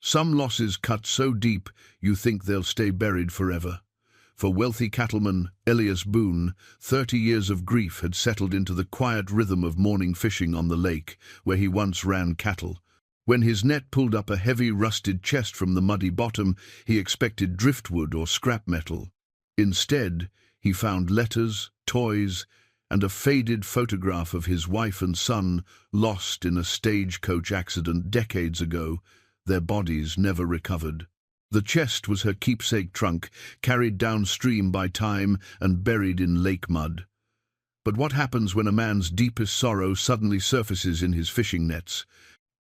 Some losses cut so deep you think they'll stay buried forever. For wealthy cattleman Elias Boone, 30 years of grief had settled into the quiet rhythm of morning fishing on the lake, where he once ran cattle. When his net pulled up a heavy rusted chest from the muddy bottom, he expected driftwood or scrap metal. Instead, he found letters, toys, and a faded photograph of his wife and son lost in a stagecoach accident decades ago, their bodies never recovered. The chest was her keepsake trunk, carried downstream by time and buried in lake mud. But what happens when a man's deepest sorrow suddenly surfaces in his fishing nets?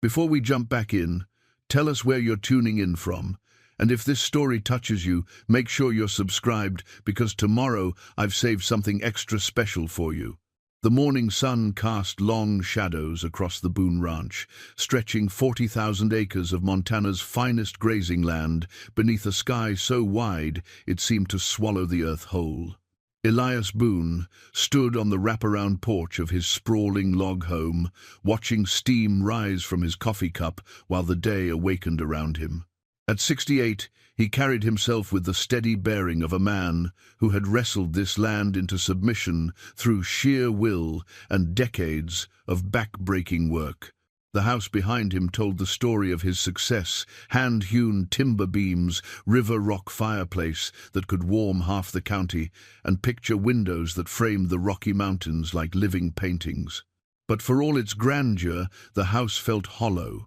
Before we jump back in, tell us where you're tuning in from. And if this story touches you, make sure you're subscribed, because tomorrow I've saved something extra special for you. The morning sun cast long shadows across the Boone Ranch, stretching 40,000 acres of Montana's finest grazing land beneath a sky so wide it seemed to swallow the earth whole. Elias Boone stood on the wraparound porch of his sprawling log home, watching steam rise from his coffee cup while the day awakened around him. At 68, he carried himself with the steady bearing of a man who had wrestled this land into submission through sheer will and decades of back-breaking work. The house behind him told the story of his success: hand-hewn timber beams, river rock fireplace that could warm half the county, and picture windows that framed the Rocky Mountains like living paintings. But for all its grandeur, the house felt hollow.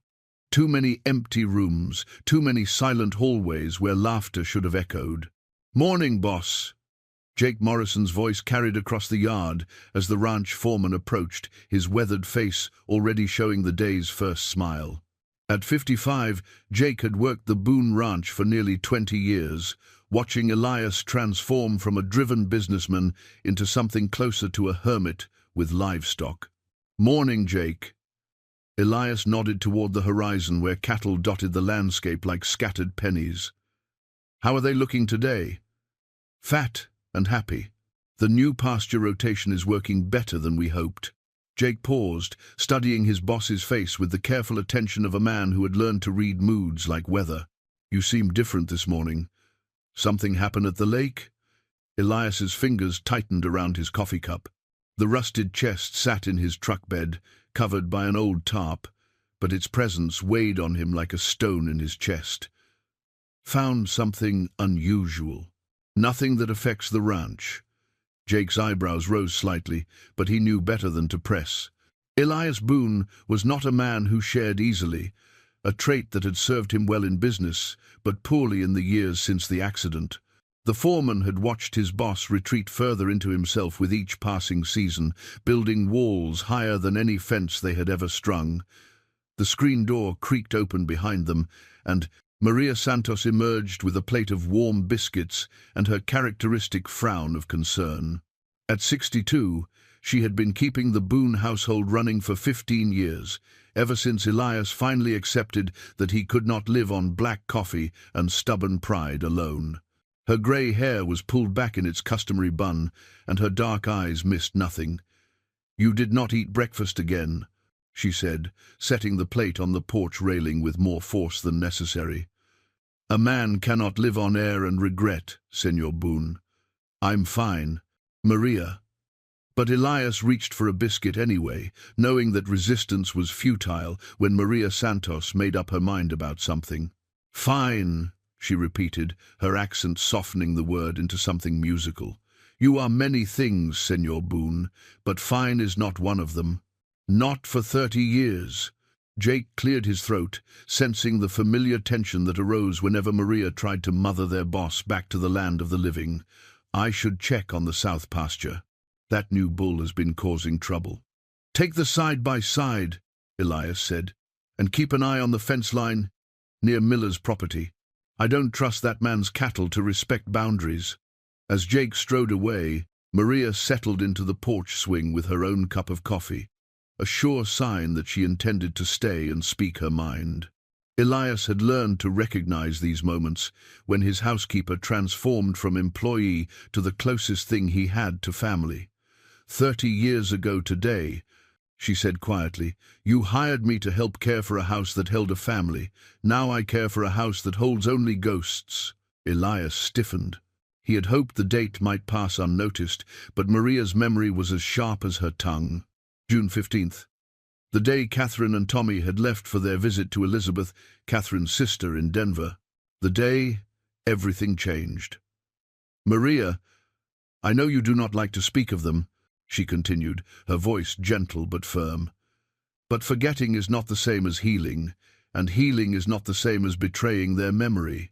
Too many empty rooms, too many silent hallways where laughter should have echoed. "Morning, boss!" Jake Morrison's voice carried across the yard as the ranch foreman approached, his weathered face already showing the day's first smile. At 55, Jake had worked the Boone Ranch for nearly 20 years, watching Elias transform from a driven businessman into something closer to a hermit with livestock. "Morning, Jake." Elias nodded toward the horizon where cattle dotted the landscape like scattered pennies. "How are they looking today?" "Fat and happy. The new pasture rotation is working better than we hoped." Jake paused, studying his boss's face with the careful attention of a man who had learned to read moods like weather. "You seem different this morning. Something happened at the lake?" Elias's fingers tightened around his coffee cup. The rusted chest sat in his truck bed, covered by an old tarp, but its presence weighed on him like a stone in his chest. "Found something unusual. Nothing that affects the ranch." Jake's eyebrows rose slightly, but he knew better than to press. Elias Boone was not a man who shared easily, a trait that had served him well in business, but poorly in the years since the accident. The foreman had watched his boss retreat further into himself with each passing season, building walls higher than any fence they had ever strung. The screen door creaked open behind them, and Maria Santos emerged with a plate of warm biscuits and her characteristic frown of concern. At 62, she had been keeping the Boone household running for 15 years, ever since Elias finally accepted that he could not live on black coffee and stubborn pride alone. Her grey hair was pulled back in its customary bun, and her dark eyes missed nothing. "You did not eat breakfast again," she said, setting the plate on the porch railing with more force than necessary. "A man cannot live on air and regret, Senor Boone." "I'm fine, Maria." But Elias reached for a biscuit anyway, knowing that resistance was futile when Maria Santos made up her mind about something. "Fine," she repeated, her accent softening the word into something musical. "You are many things, Senor Boone, but fine is not one of them. Not for 30 years. Jake cleared his throat, sensing the familiar tension that arose whenever Maria tried to mother their boss back to the land of the living. "I should check on the south pasture. That new bull has been causing trouble." "Take the side-by-side," Elias said, "and keep an eye on the fence line near Miller's property. I don't trust that man's cattle to respect boundaries." As Jake strode away, Maria settled into the porch swing with her own cup of coffee, a sure sign that she intended to stay and speak her mind. Elias had learned to recognize these moments when his housekeeper transformed from employee to the closest thing he had to family. 30 years ago today, she said quietly. "You hired me to help care for a house that held a family. Now I care for a house that holds only ghosts." Elias stiffened. He had hoped the date might pass unnoticed, but Maria's memory was as sharp as her tongue. June 15th. The day Catherine and Tommy had left for their visit to Elizabeth, Catherine's sister, in Denver. The day everything changed. "Maria, I know you do not like to speak of them," she continued, her voice gentle but firm. "But forgetting is not the same as healing, and healing is not the same as betraying their memory."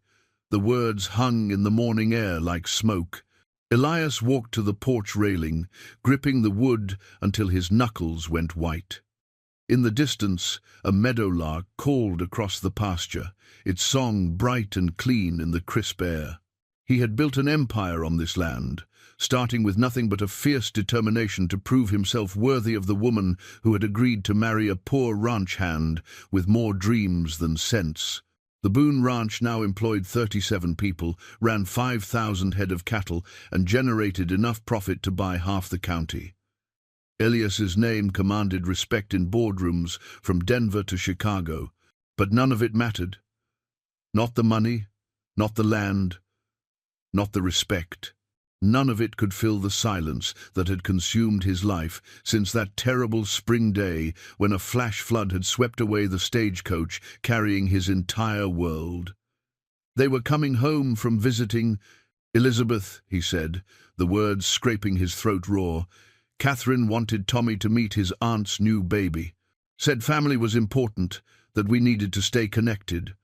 The words hung in the morning air like smoke. Elias walked to the porch railing, gripping the wood until his knuckles went white. In the distance, a meadowlark called across the pasture, its song bright and clean in the crisp air. He had built an empire on this land, starting with nothing but a fierce determination to prove himself worthy of the woman who had agreed to marry a poor ranch hand with more dreams than sense. The Boone Ranch now employed 37 people, ran 5,000 head of cattle, and generated enough profit to buy half the county. Elias's name commanded respect in boardrooms from Denver to Chicago, but none of it mattered. Not the money, not the land, not the respect. None of it could fill the silence that had consumed his life since that terrible spring day when a flash flood had swept away the stagecoach, carrying his entire world. They were coming home from visiting Elizabeth, he said, the words scraping his throat raw. Catherine wanted Tommy to meet his aunt's new baby. Said family was important, that we needed to stay connected.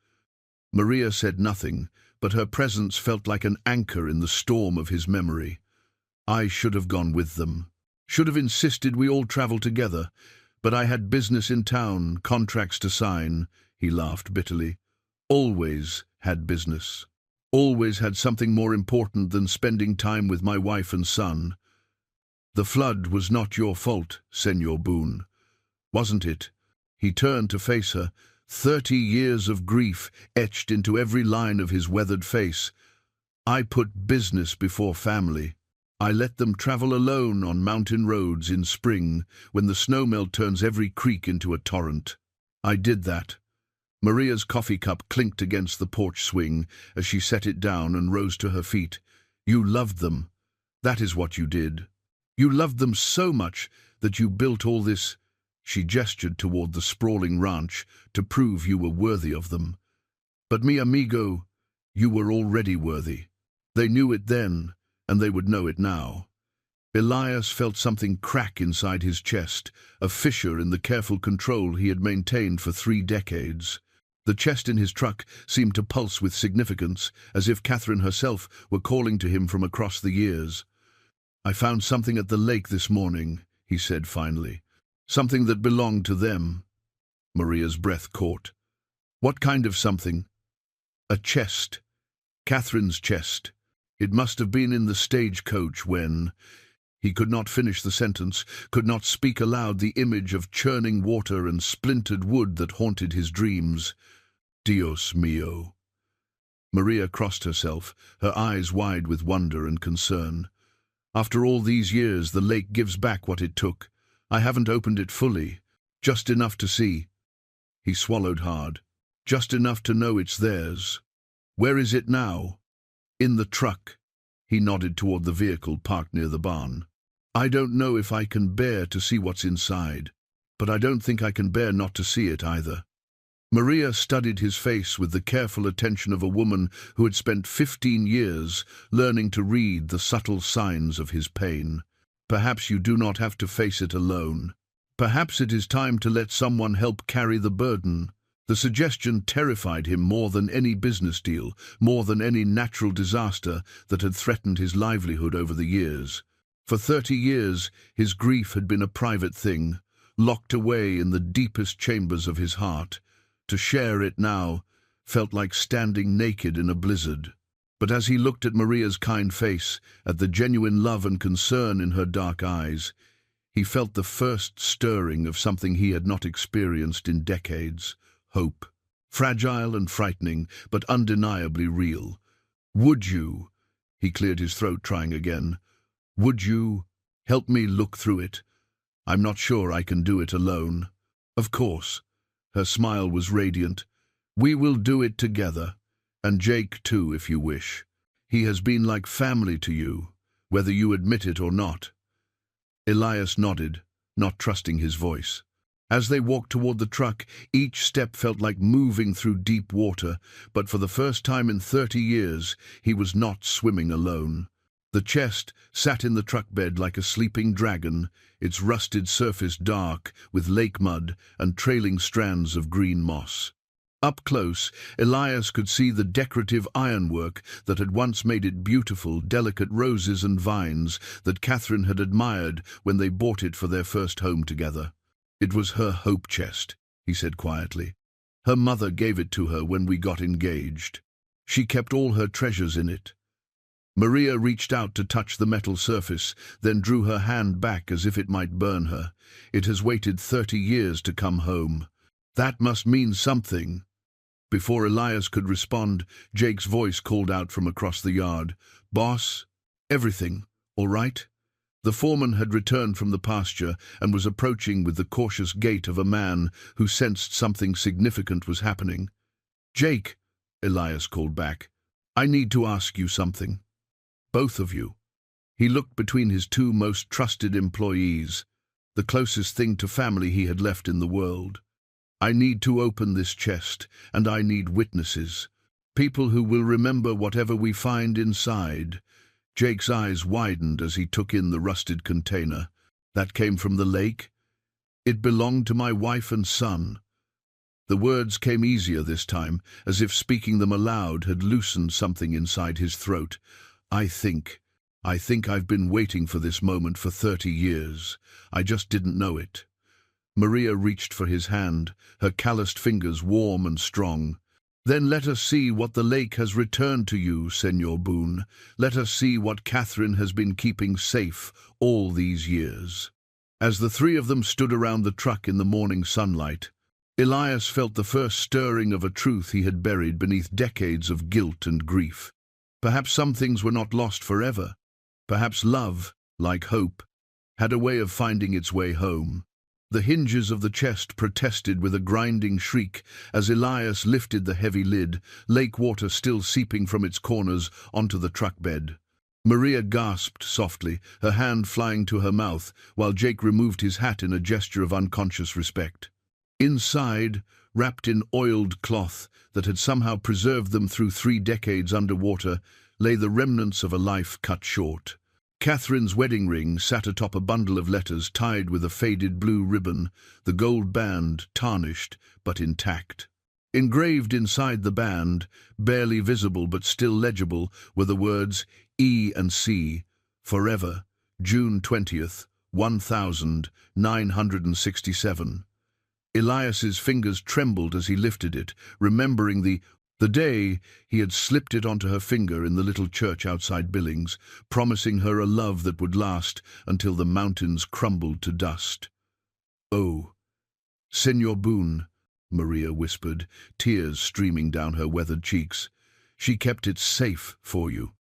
Maria said nothing, but her presence felt like an anchor in the storm of his memory. I should have gone with them. Should have insisted we all travel together, but I had business in town, contracts to sign, he laughed bitterly. Always had business. Always had something more important than spending time with my wife and son. The flood was not your fault, Senor Boone. Wasn't it? He turned to face her, 30 years of grief etched into every line of his weathered face. I put business before family. I let them travel alone on mountain roads in spring, when the snowmelt turns every creek into a torrent. I did that. Maria's coffee cup clinked against the porch swing as she set it down and rose to her feet. You loved them. That is what you did. You loved them so much that you built all this. She gestured toward the sprawling ranch to prove you were worthy of them. But mi amigo, you were already worthy. They knew it then, and they would know it now. Elias felt something crack inside his chest, a fissure in the careful control he had maintained for 3 decades. The chest in his truck seemed to pulse with significance, as if Catherine herself were calling to him from across the years. I found something at the lake this morning, he said finally. Something that belonged to them. Maria's breath caught. What kind of something? A chest. Catherine's chest. It must have been in the stagecoach when... He could not finish the sentence, could not speak aloud the image of churning water and splintered wood that haunted his dreams. Dios mio. Maria crossed herself, her eyes wide with wonder and concern. After all these years, the lake gives back what it took. I haven't opened it fully, just enough to see. He swallowed hard. Just enough to know it's theirs. Where is it now? In the truck. He nodded toward the vehicle parked near the barn. I don't know if I can bear to see what's inside, but I don't think I can bear not to see it either. Maria studied his face with the careful attention of a woman who had spent 15 years learning to read the subtle signs of his pain. Perhaps you do not have to face it alone. Perhaps it is time to let someone help carry the burden. The suggestion terrified him more than any business deal, more than any natural disaster that had threatened his livelihood over the years. For 30 years, his grief had been a private thing, locked away in the deepest chambers of his heart. To share it now felt like standing naked in a blizzard. But as he looked at Maria's kind face, at the genuine love and concern in her dark eyes, he felt the first stirring of something he had not experienced in decades. Hope. Fragile and frightening, but undeniably real. Would you, he cleared his throat, trying again, would you help me look through it? I'm not sure I can do it alone. Of course. Her smile was radiant. We will do it together. And Jake too, if you wish. He has been like family to you, whether you admit it or not. Elias nodded, not trusting his voice. As they walked toward the truck, each step felt like moving through deep water, but for the first time in 30 years, he was not swimming alone. The chest sat in the truck bed like a sleeping dragon, its rusted surface dark with lake mud and trailing strands of green moss. Up close, Elias could see the decorative ironwork that had once made it beautiful, delicate roses and vines that Catherine had admired when they bought it for their first home together. It was her hope chest, he said quietly. Her mother gave it to her when we got engaged. She kept all her treasures in it. Maria reached out to touch the metal surface, then drew her hand back as if it might burn her. It has waited 30 years to come home. That must mean something. Before Elias could respond, Jake's voice called out from across the yard. Boss, everything, all right? The foreman had returned from the pasture and was approaching with the cautious gait of a man who sensed something significant was happening. Jake, Elias called back, I need to ask you something. Both of you. He looked between his two most trusted employees, the closest thing to family he had left in the world. I need to open this chest, and I need witnesses. People who will remember whatever we find inside. Jake's eyes widened as he took in the rusted container. That came from the lake? It belonged to my wife and son. The words came easier this time, as if speaking them aloud had loosened something inside his throat. I think I've been waiting for this moment for 30 years. I just didn't know it. Maria reached for his hand, her calloused fingers warm and strong. Then let us see what the lake has returned to you, Senor Boone. Let us see what Catherine has been keeping safe all these years. As the three of them stood around the truck in the morning sunlight, Elias felt the first stirring of a truth he had buried beneath decades of guilt and grief. Perhaps some things were not lost forever. Perhaps love, like hope, had a way of finding its way home. The hinges of the chest protested with a grinding shriek as Elias lifted the heavy lid, lake water still seeping from its corners onto the truck bed. Maria gasped softly, her hand flying to her mouth, while Jake removed his hat in a gesture of unconscious respect. Inside, wrapped in oiled cloth that had somehow preserved them through 3 decades underwater, lay the remnants of a life cut short. Catherine's wedding ring sat atop a bundle of letters tied with a faded blue ribbon, the gold band tarnished but intact. Engraved inside the band, barely visible but still legible, were the words E and C, forever, June 20th, 1967. Elias's fingers trembled as he lifted it, remembering the day he had slipped it onto her finger in the little church outside Billings, promising her a love that would last until the mountains crumbled to dust. Oh, Senor Boone, Maria whispered, tears streaming down her weathered cheeks. She kept it safe for you.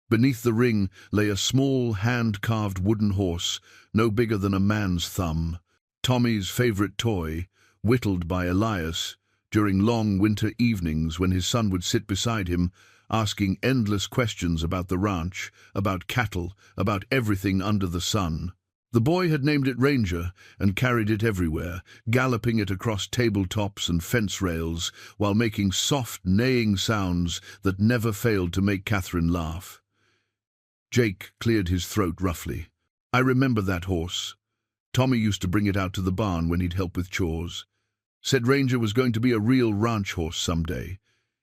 Beneath the ring lay a small, hand-carved wooden horse, no bigger than a man's thumb. Tommy's favorite toy, whittled by Elias, during long winter evenings when his son would sit beside him, asking endless questions about the ranch, about cattle, about everything under the sun. The boy had named it Ranger and carried it everywhere, galloping it across tabletops and fence rails while making soft, neighing sounds that never failed to make Catherine laugh. Jake cleared his throat roughly. I remember that horse. Tommy used to bring it out to the barn when he'd help with chores. Said Ranger was going to be a real ranch horse someday.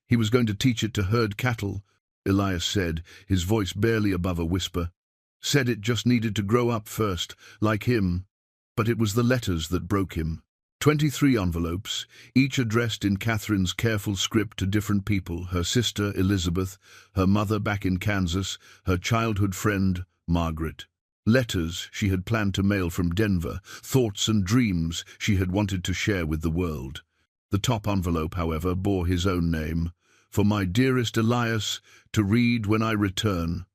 He was going to teach it to herd cattle, Elias said, his voice barely above a whisper. Said it just needed to grow up first, like him. But it was the letters that broke him. 23 envelopes, each addressed in Catherine's careful script to different people, her sister, Elizabeth, her mother back in Kansas, her childhood friend, Margaret. Letters she had planned to mail from Denver, thoughts and dreams she had wanted to share with the world. The top envelope, however, bore his own name, "For my dearest Elias, to read when I return."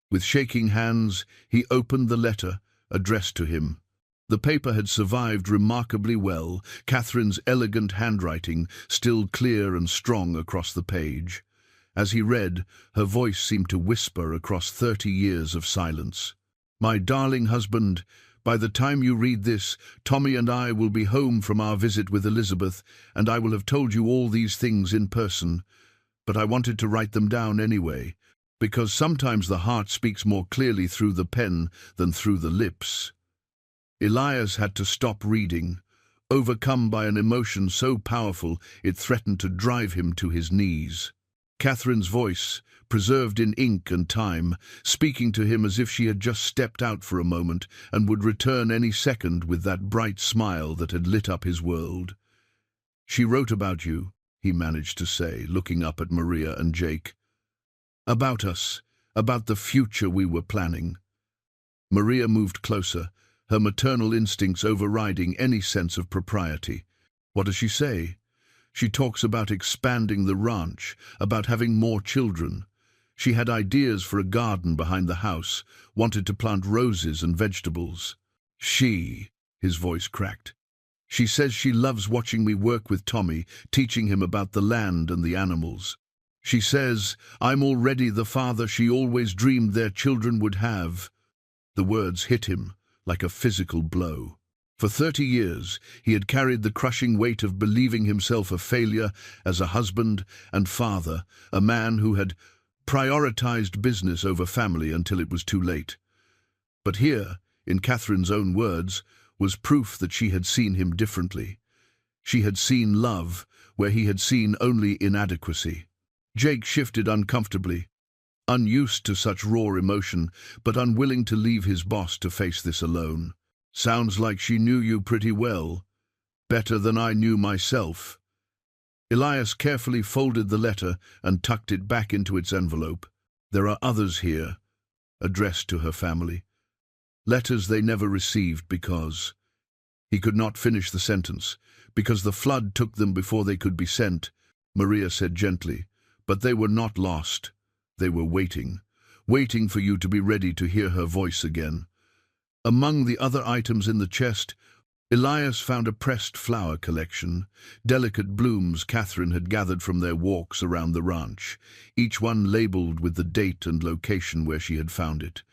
With shaking hands, he opened the letter, addressed to him. The paper had survived remarkably well, Catherine's elegant handwriting still clear and strong across the page. As he read, her voice seemed to whisper across 30 years of silence. "My darling husband, by the time you read this, Tommy and I will be home from our visit with Elizabeth, and I will have told you all these things in person. But I wanted to write them down anyway, because sometimes the heart speaks more clearly through the pen than through the lips." Elias had to stop reading, overcome by an emotion so powerful it threatened to drive him to his knees. Catherine's voice, preserved in ink and time, speaking to him as if she had just stepped out for a moment and would return any second with that bright smile that had lit up his world. "She wrote about you," he managed to say, looking up at Maria and Jake. "About us, about the future we were planning." Maria moved closer, her maternal instincts overriding any sense of propriety. "What does she say?" "She talks about expanding the ranch, about having more children. She had ideas for a garden behind the house, wanted to plant roses and vegetables." His voice cracked. "She says she loves watching me work with Tommy, teaching him about the land and the animals. She says I'm already the father she always dreamed their children would have." The words hit him like a physical blow. For 30 years, he had carried the crushing weight of believing himself a failure as a husband and father, a man who had prioritized business over family until it was too late. But here, in Catherine's own words, was proof that she had seen him differently. She had seen love where he had seen only inadequacy. Jake shifted uncomfortably, unused to such raw emotion, but unwilling to leave his boss to face this alone. "Sounds like she knew you pretty well. Better than I knew myself." Elias carefully folded the letter and tucked it back into its envelope. "There are others here," addressed to her family. "Letters they never received because—" He could not finish the sentence. "Because the flood took them before they could be sent," Maria said gently. "But they were not lost. They were waiting for you to be ready to hear her voice again." Among the other items in the chest, Elias found a pressed flower collection, delicate blooms Catherine had gathered from their walks around the ranch, each one labeled with the date and location where she had found it.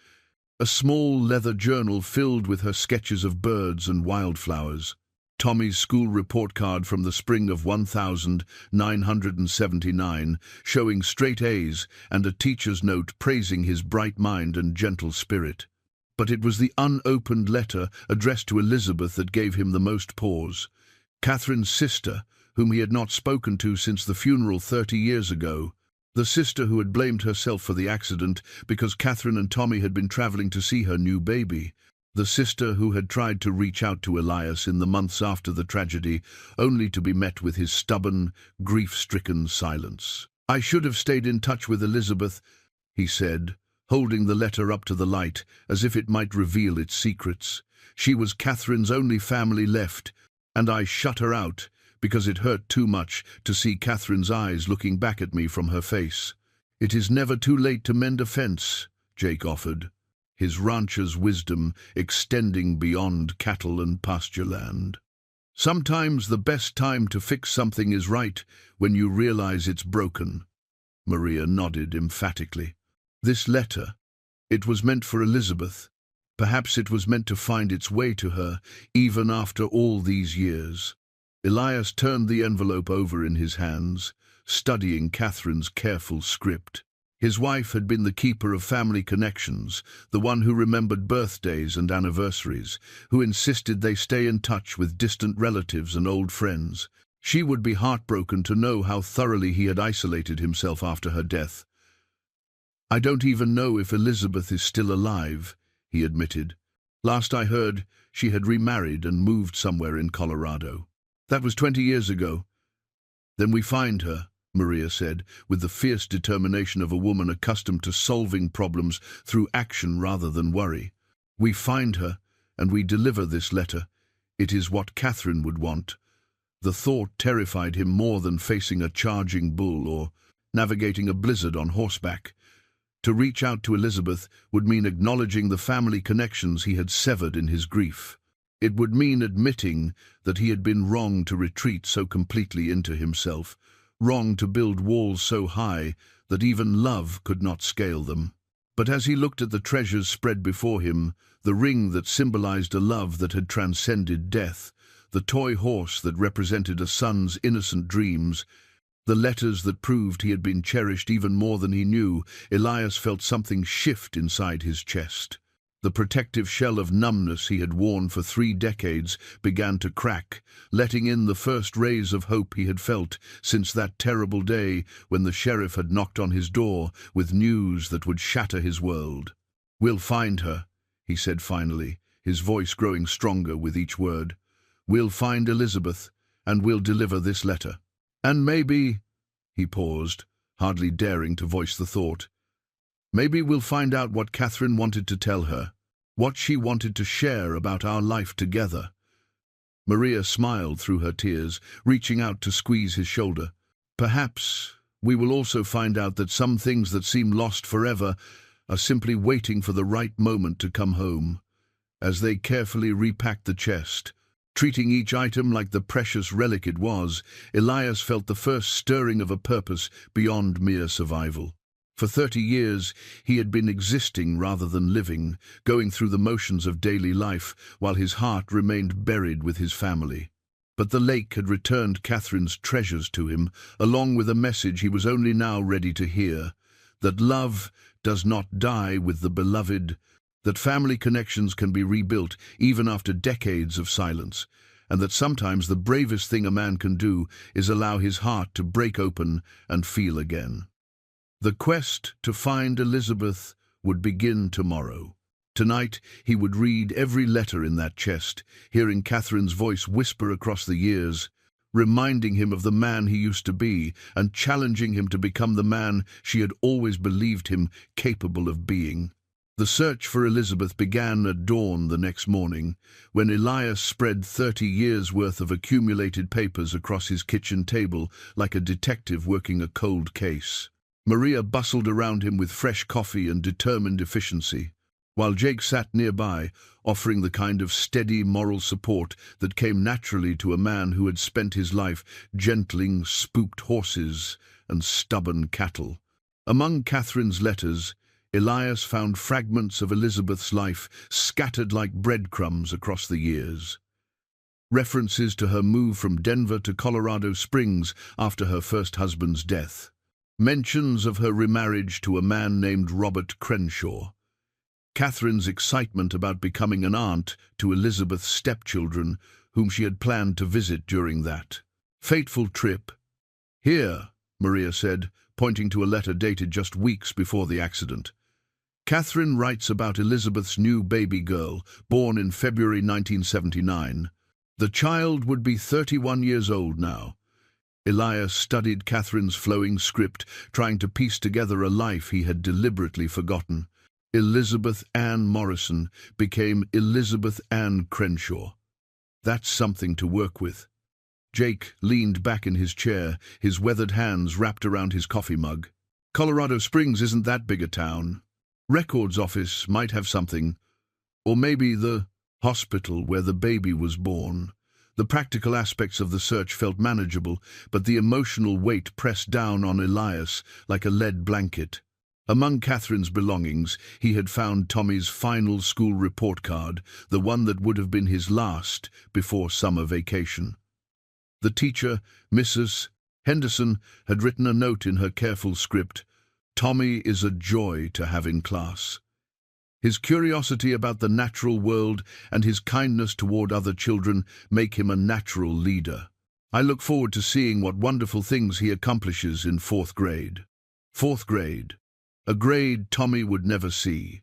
A small leather journal filled with her sketches of birds and wildflowers. Tommy's school report card from the spring of 1979, showing straight A's, and a teacher's note praising his bright mind and gentle spirit. But it was the unopened letter addressed to Elizabeth that gave him the most pause. Catherine's sister, whom he had not spoken to since the funeral 30 years ago. The sister who had blamed herself for the accident because Catherine and Tommy had been traveling to see her new baby. The sister who had tried to reach out to Elias in the months after the tragedy, only to be met with his stubborn, grief-stricken silence. "I should have stayed in touch with Elizabeth," he said, holding the letter up to the light as if it might reveal its secrets. "She was Catherine's only family left, and I shut her out because it hurt too much to see Catherine's eyes looking back at me from her face." "It is never too late to mend a fence," Jake offered, his rancher's wisdom extending beyond cattle and pasture land. "Sometimes the best time to fix something is right when you realize it's broken." Maria nodded emphatically. This letter, it was meant for Elizabeth. Perhaps it was meant to find its way to her, even after all these years. Elias turned the envelope over in his hands, studying Catherine's careful script. His wife had been the keeper of family connections, the one who remembered birthdays and anniversaries, who insisted they stay in touch with distant relatives and old friends. She would be heartbroken to know how thoroughly he had isolated himself after her death. "I don't even know if Elizabeth is still alive," he admitted. "Last I heard, she had remarried and moved somewhere in Colorado. That was 20 years ago." "Then we find her," Maria said, with the fierce determination of a woman accustomed to solving problems through action rather than worry. "We find her, and we deliver this letter. It is what Catherine would want." The thought terrified him more than facing a charging bull or navigating a blizzard on horseback. To reach out to Elizabeth would mean acknowledging the family connections he had severed in his grief. It would mean admitting that he had been wrong to retreat so completely into himself, wrong to build walls so high that even love could not scale them. But as he looked at the treasures spread before him, the ring that symbolized a love that had transcended death, the toy horse that represented a son's innocent dreams, the letters that proved he had been cherished even more than he knew, Elias felt something shift inside his chest. The protective shell of numbness he had worn for 3 decades began to crack, letting in the first rays of hope he had felt since that terrible day when the sheriff had knocked on his door with news that would shatter his world. "We'll find her," he said finally, his voice growing stronger with each word. "We'll find Elizabeth, and we'll deliver this letter. And maybe," he paused, hardly daring to voice the thought, "maybe we'll find out what Catherine wanted to tell her, what she wanted to share about our life together." Maria smiled through her tears, reaching out to squeeze his shoulder. "Perhaps we will also find out that some things that seem lost forever are simply waiting for the right moment to come home." As they carefully repacked the chest, treating each item like the precious relic it was, Elias felt the first stirring of a purpose beyond mere survival. For 30 years, he had been existing rather than living, going through the motions of daily life, while his heart remained buried with his family. But the lake had returned Catherine's treasures to him, along with a message he was only now ready to hear: that love does not die with the beloved, that family connections can be rebuilt even after decades of silence, and that sometimes the bravest thing a man can do is allow his heart to break open and feel again. The quest to find Elizabeth would begin tomorrow. Tonight he would read every letter in that chest, hearing Catherine's voice whisper across the years, reminding him of the man he used to be and challenging him to become the man she had always believed him capable of being. The search for Elizabeth began at dawn the next morning, when Elias spread 30 years' worth of accumulated papers across his kitchen table like a detective working a cold case. Maria bustled around him with fresh coffee and determined efficiency, while Jake sat nearby, offering the kind of steady moral support that came naturally to a man who had spent his life gentling spooked horses and stubborn cattle. Among Catherine's letters, Elias found fragments of Elizabeth's life scattered like breadcrumbs across the years. References to her move from Denver to Colorado Springs after her first husband's death. Mentions of her remarriage to a man named Robert Crenshaw. Catherine's excitement about becoming an aunt to Elizabeth's stepchildren, whom she had planned to visit during that fateful trip. "Here," Maria said, pointing to a letter dated just weeks before the accident. "Catherine writes about Elizabeth's new baby girl, born in February 1979. The child would be 31 years old now." Elias studied Catherine's flowing script, trying to piece together a life he had deliberately forgotten. Elizabeth Ann Morrison became Elizabeth Ann Crenshaw. That's something to work with. Jake leaned back in his chair, his weathered hands wrapped around his coffee mug. "Colorado Springs isn't that big a town. Records office might have something. Or maybe the hospital where the baby was born." The practical aspects of the search felt manageable, but the emotional weight pressed down on Elias like a lead blanket. Among Catherine's belongings, he had found Tommy's final school report card, the one that would have been his last before summer vacation. The teacher, Mrs. Henderson, had written a note in her careful script: "Tommy is a joy to have in class." His curiosity about the natural world and his kindness toward other children make him a natural leader. "I look forward to seeing what wonderful things he accomplishes in 4th grade. 4th grade. A grade Tommy would never see.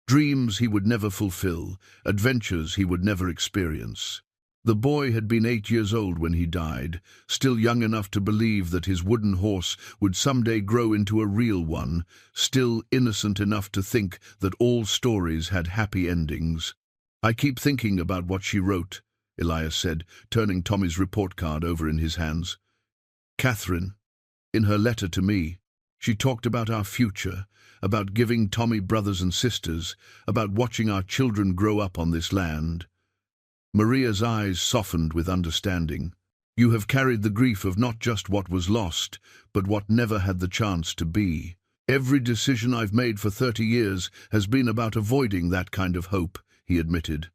Dreams he would never fulfill, adventures he would never experience." The boy had been 8 years old when he died, still young enough to believe that his wooden horse would someday grow into a real one, still innocent enough to think that all stories had happy endings. "I keep thinking about what she wrote," Elias said, turning Tommy's report card over in his hands. "Catherine, in her letter to me, she talked about our future, about giving Tommy brothers and sisters, about watching our children grow up on this land. Maria's eyes softened with understanding. You have carried the grief of not just what was lost, but what never had the chance to be. Every decision I've made for 30 years has been about avoiding that kind of hope, he admitted.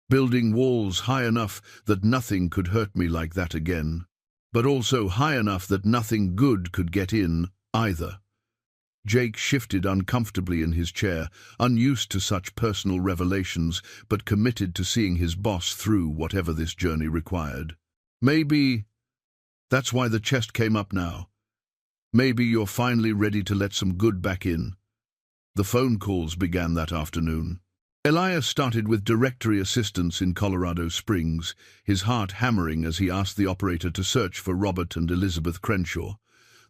Building walls high enough that nothing could hurt me like that again, but also high enough that nothing good could get in, either. Jake shifted uncomfortably in his chair, unused to such personal revelations, but committed to seeing his boss through whatever this journey required. Maybe that's why the chest came up now. Maybe you're finally ready to let some good back in. The phone calls began that afternoon. Elias started with directory assistance in Colorado Springs, his heart hammering as he asked the operator to search for Robert and Elizabeth Crenshaw.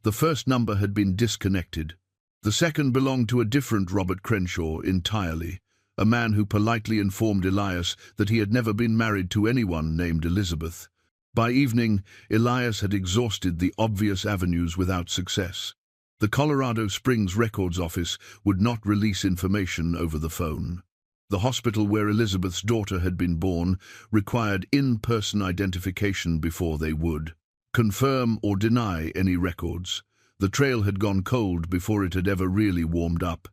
The first number had been disconnected. The second belonged to a different Robert Crenshaw entirely, a man who politely informed Elias that he had never been married to anyone named Elizabeth. By evening, Elias had exhausted the obvious avenues without success. The Colorado Springs Records Office would not release information over the phone. The hospital where Elizabeth's daughter had been born required in-person identification before they would confirm or deny any records. The trail had gone cold before it had ever really warmed up.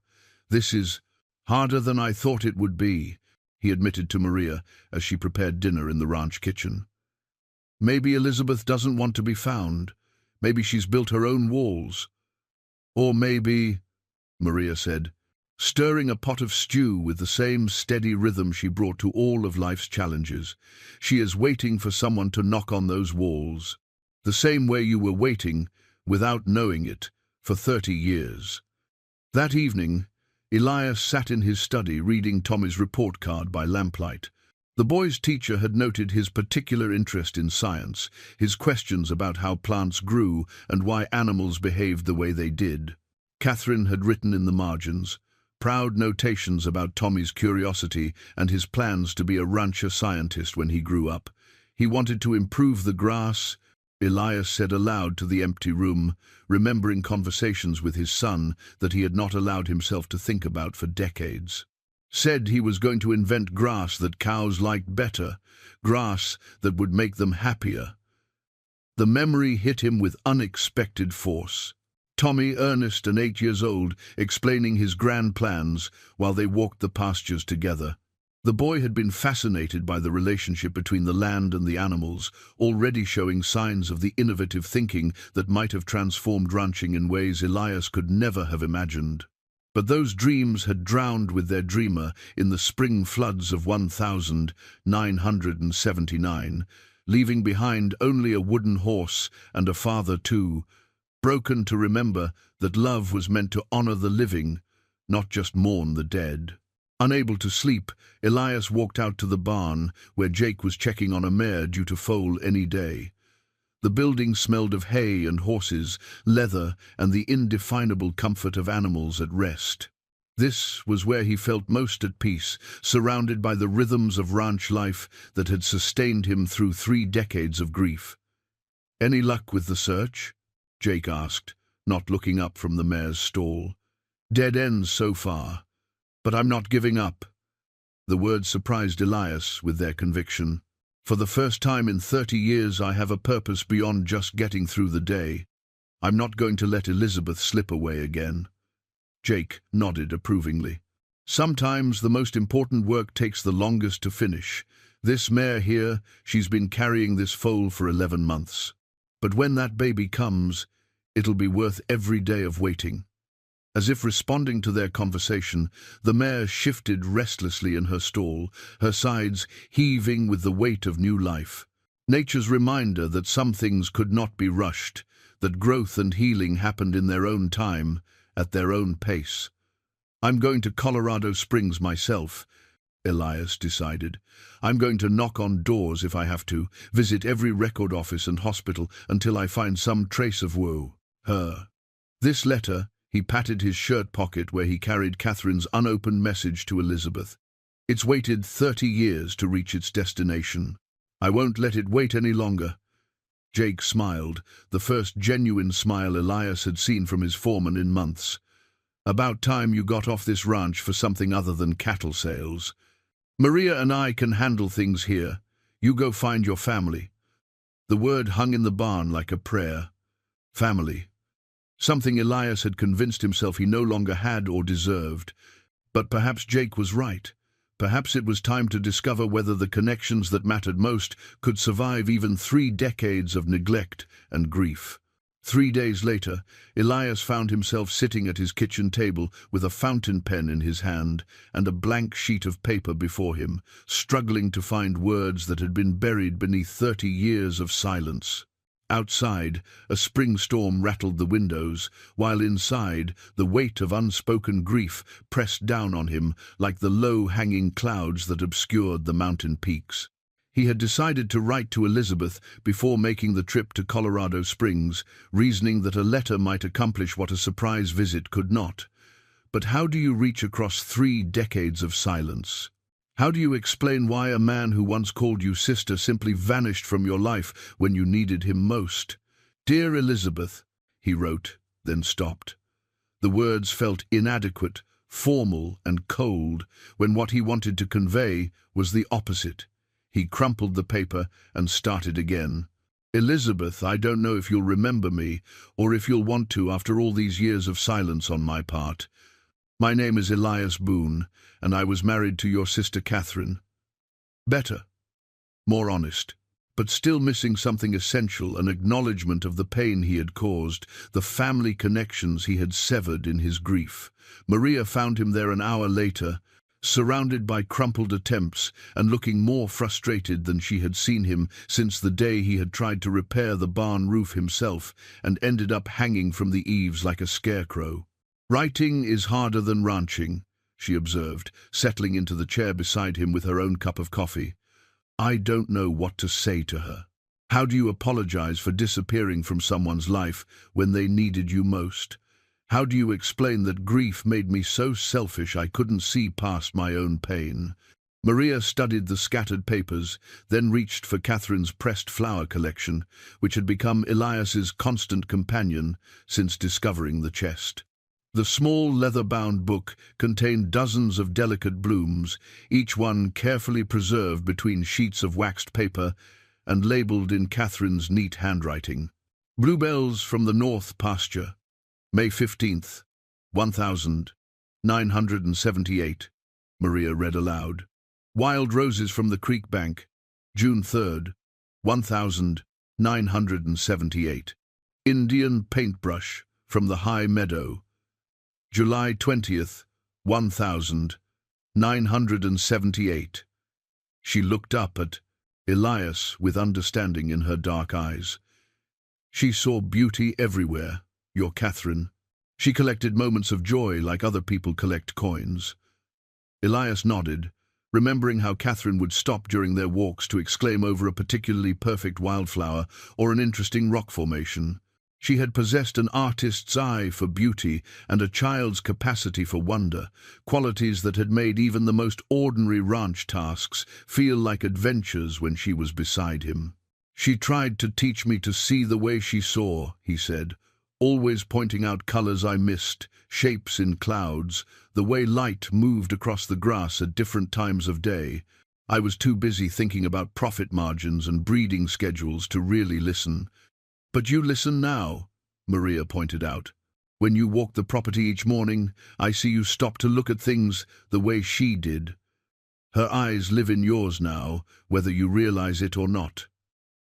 "This is harder than I thought it would be," he admitted to Maria as she prepared dinner in the ranch kitchen. "Maybe Elizabeth doesn't want to be found. Maybe she's built her own walls. Or maybe," Maria said, stirring a pot of stew with the same steady rhythm she brought to all of life's challenges, "she is waiting for someone to knock on those walls. The same way you were waiting, without knowing it, for 30 years. That evening, Elias sat in his study reading Tommy's report card by lamplight. The boy's teacher had noted his particular interest in science, his questions about how plants grew and why animals behaved the way they did. Catherine had written in the margins proud notations about Tommy's curiosity and his plans to be a rancher scientist when he grew up. He wanted to improve the grass, Elias said aloud to the empty room, remembering conversations with his son that he had not allowed himself to think about for decades. Said he was going to invent grass that cows liked better, grass that would make them happier. The memory hit him with unexpected force. Tommy, earnest and 8 years old, explaining his grand plans while they walked the pastures together. The boy had been fascinated by the relationship between the land and the animals, already showing signs of the innovative thinking that might have transformed ranching in ways Elias could never have imagined. But those dreams had drowned with their dreamer in the spring floods of 1979, leaving behind only a wooden horse and a father too, broken to remember that love was meant to honor the living, not just mourn the dead. Unable to sleep, Elias walked out to the barn, where Jake was checking on a mare due to foal any day. The building smelled of hay and horses, leather, and the indefinable comfort of animals at rest. This was where he felt most at peace, surrounded by the rhythms of ranch life that had sustained him through 3 decades of grief. "Any luck with the search?" Jake asked, not looking up from the mare's stall. "Dead ends so far. But I'm not giving up." The words surprised Elias with their conviction. "For the first time in 30 years I have a purpose beyond just getting through the day. I'm not going to let Elizabeth slip away again." Jake nodded approvingly. "Sometimes the most important work takes the longest to finish. This mare here, she's been carrying this foal for 11 months. But when that baby comes, it'll be worth every day of waiting." As if responding to their conversation, the mare shifted restlessly in her stall, her sides heaving with the weight of new life. Nature's reminder that some things could not be rushed, that growth and healing happened in their own time, at their own pace. "I'm going to Colorado Springs myself," Elias decided. "I'm going to knock on doors if I have to, visit every record office and hospital until I find some trace of her." This letter, he patted his shirt pocket where he carried Catherine's unopened message to Elizabeth. "It's waited 30 years to reach its destination. I won't let it wait any longer." Jake smiled, the first genuine smile Elias had seen from his foreman in months. "About time you got off this ranch for something other than cattle sales. Maria and I can handle things here. You go find your family." The word hung in the barn like a prayer. Family. Something Elias had convinced himself he no longer had or deserved. But perhaps Jake was right. Perhaps it was time to discover whether the connections that mattered most could survive even 3 decades of neglect and grief. 3 days later, Elias found himself sitting at his kitchen table with a fountain pen in his hand and a blank sheet of paper before him, struggling to find words that had been buried beneath 30 years of silence. Outside, a spring storm rattled the windows, while inside, the weight of unspoken grief pressed down on him like the low-hanging clouds that obscured the mountain peaks. He had decided to write to Elizabeth before making the trip to Colorado Springs, reasoning that a letter might accomplish what a surprise visit could not. But how do you reach across 3 decades of silence? How do you explain why a man who once called you sister simply vanished from your life when you needed him most? "Dear Elizabeth," he wrote, then stopped. The words felt inadequate, formal and cold, when what he wanted to convey was the opposite. He crumpled the paper and started again. "Elizabeth, I don't know if you'll remember me, or if you'll want to after all these years of silence on my part. My name is Elias Boone, and I was married to your sister Catherine. Better, more honest, but still missing something essential, an acknowledgement of the pain he had caused, the family connections he had severed in his grief. Maria found him there an hour later, surrounded by crumpled attempts and looking more frustrated than she had seen him since the day he had tried to repair the barn roof himself and ended up hanging from the eaves like a scarecrow. "Writing is harder than ranching," she observed, settling into the chair beside him with her own cup of coffee. "I don't know what to say to her. How do you apologize for disappearing from someone's life when they needed you most? How do you explain that grief made me so selfish I couldn't see past my own pain?" Maria studied the scattered papers, then reached for Catherine's pressed flower collection, which had become Elias's constant companion since discovering the chest. The small leather-bound book contained dozens of delicate blooms, each one carefully preserved between sheets of waxed paper and labeled in Catherine's neat handwriting. "Bluebells from the North Pasture, May 15th, 1978, Maria read aloud. "Wild Roses from the Creek Bank, June 3rd, 1978. "Indian Paintbrush from the High Meadow, July 20th, 1978. She looked up at Elias with understanding in her dark eyes. She saw beauty everywhere, your Catherine. She collected moments of joy like other people collect coins. Elias nodded, remembering how Catherine would stop during their walks to exclaim over a particularly perfect wildflower or an interesting rock formation. She had possessed an artist's eye for beauty and a child's capacity for wonder, qualities that had made even the most ordinary ranch tasks feel like adventures when she was beside him. "She tried to teach me to see the way she saw," he said, "always pointing out colors I missed, shapes in clouds, the way light moved across the grass at different times of day. I was too busy thinking about profit margins and breeding schedules to really listen." "But you listen now," Maria pointed out. "When you walk the property each morning, I see you stop to look at things the way she did. Her eyes live in yours now, whether you realize it or not."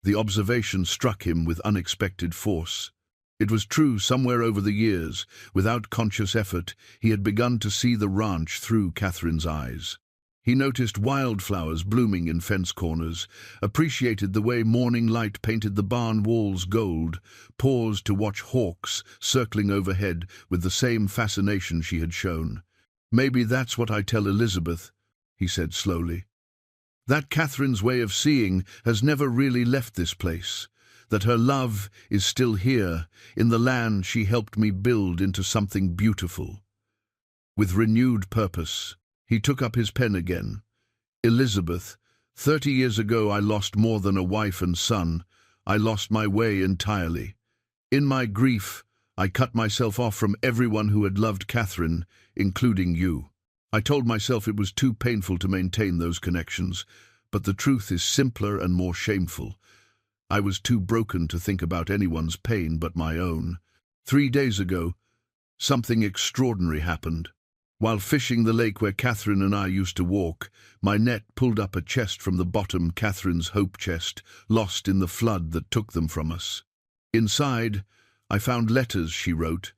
The observation struck him with unexpected force. It was true somewhere over the years, without conscious effort, he had begun to see the ranch through Catherine's eyes. He noticed wildflowers blooming in fence corners, appreciated the way morning light painted the barn walls gold, paused to watch hawks circling overhead with the same fascination she had shown. "Maybe that's what I tell Elizabeth," he said slowly. "That Catherine's way of seeing has never really left this place, that her love is still here, in the land she helped me build into something beautiful." With renewed purpose, he took up his pen again. "Elizabeth, 30 years ago I lost more than a wife and son. I lost my way entirely. In my grief, I cut myself off from everyone who had loved Catherine, including you. I told myself it was too painful to maintain those connections, But the truth is simpler and more shameful. I was too broken to think about anyone's pain but my own. 3 days ago, something extraordinary happened. While fishing the lake where Catherine and I used to walk, my net pulled up a chest from the bottom, Catherine's hope chest, lost in the flood that took them from us. Inside, I found letters she wrote,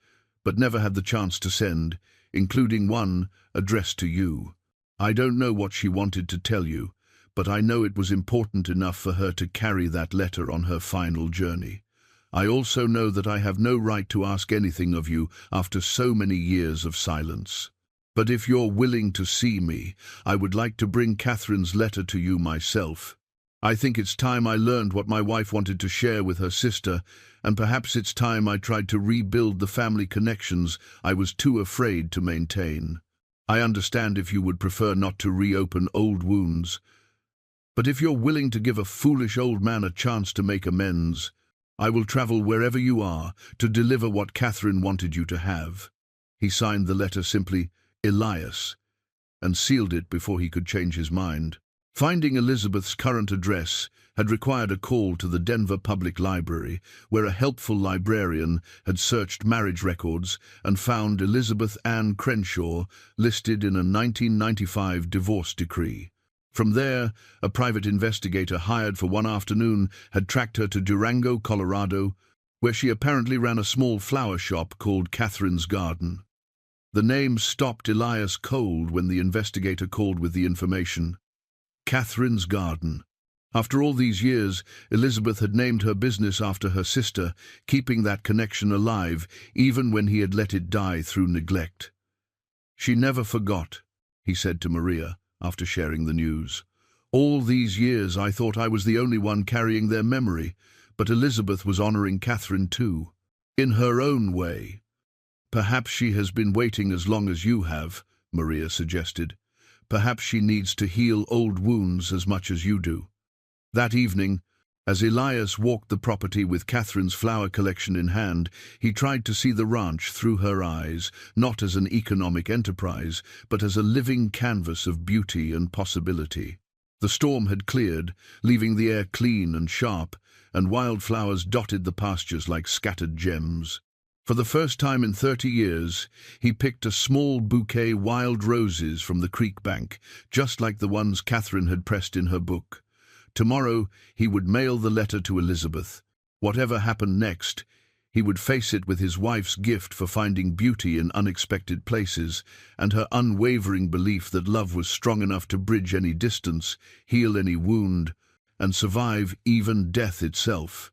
but never had the chance to send, including one addressed to you. I don't know what she wanted to tell you, but I know it was important enough for her to carry that letter on her final journey. I also know that I have no right to ask anything of you after so many years of silence. But if you're willing to see me, I would like to bring Catherine's letter to you myself. I think it's time I learned what my wife wanted to share with her sister, and perhaps it's time I tried to rebuild the family connections I was too afraid to maintain. I understand if you would prefer not to reopen old wounds, but if you're willing to give a foolish old man a chance to make amends, I will travel wherever you are to deliver what Catherine wanted you to have. He signed the letter simply Elias, and sealed it before he could change his mind. Finding Elizabeth's current address had required a call to the Denver Public Library, where a helpful librarian had searched marriage records and found Elizabeth Ann Crenshaw listed in a 1995 divorce decree. From there, a private investigator hired for one afternoon had tracked her to Durango, Colorado, where she apparently ran a small flower shop called Catherine's Garden. The name stopped Elias cold when the investigator called with the information. Catherine's Garden. After all these years, Elizabeth had named her business after her sister, keeping that connection alive even when he had let it die through neglect. She never forgot, he said to Maria after sharing the news. All these years I thought I was the only one carrying their memory, but Elizabeth was honoring Catherine too, in her own way. Perhaps she has been waiting as long as you have, Maria suggested. Perhaps she needs to heal old wounds as much as you do. That evening, as Elias walked the property with Catherine's flower collection in hand, he tried to see the ranch through her eyes, not as an economic enterprise, but as a living canvas of beauty and possibility. The storm had cleared, leaving the air clean and sharp, and wildflowers dotted the pastures like scattered gems. For the first time in 30 years, he picked a small bouquet wild roses from the creek bank, just like the ones Catherine had pressed in her book. Tomorrow, he would mail the letter to Elizabeth. Whatever happened next, he would face it with his wife's gift for finding beauty in unexpected places, and her unwavering belief that love was strong enough to bridge any distance, heal any wound, and survive even death itself.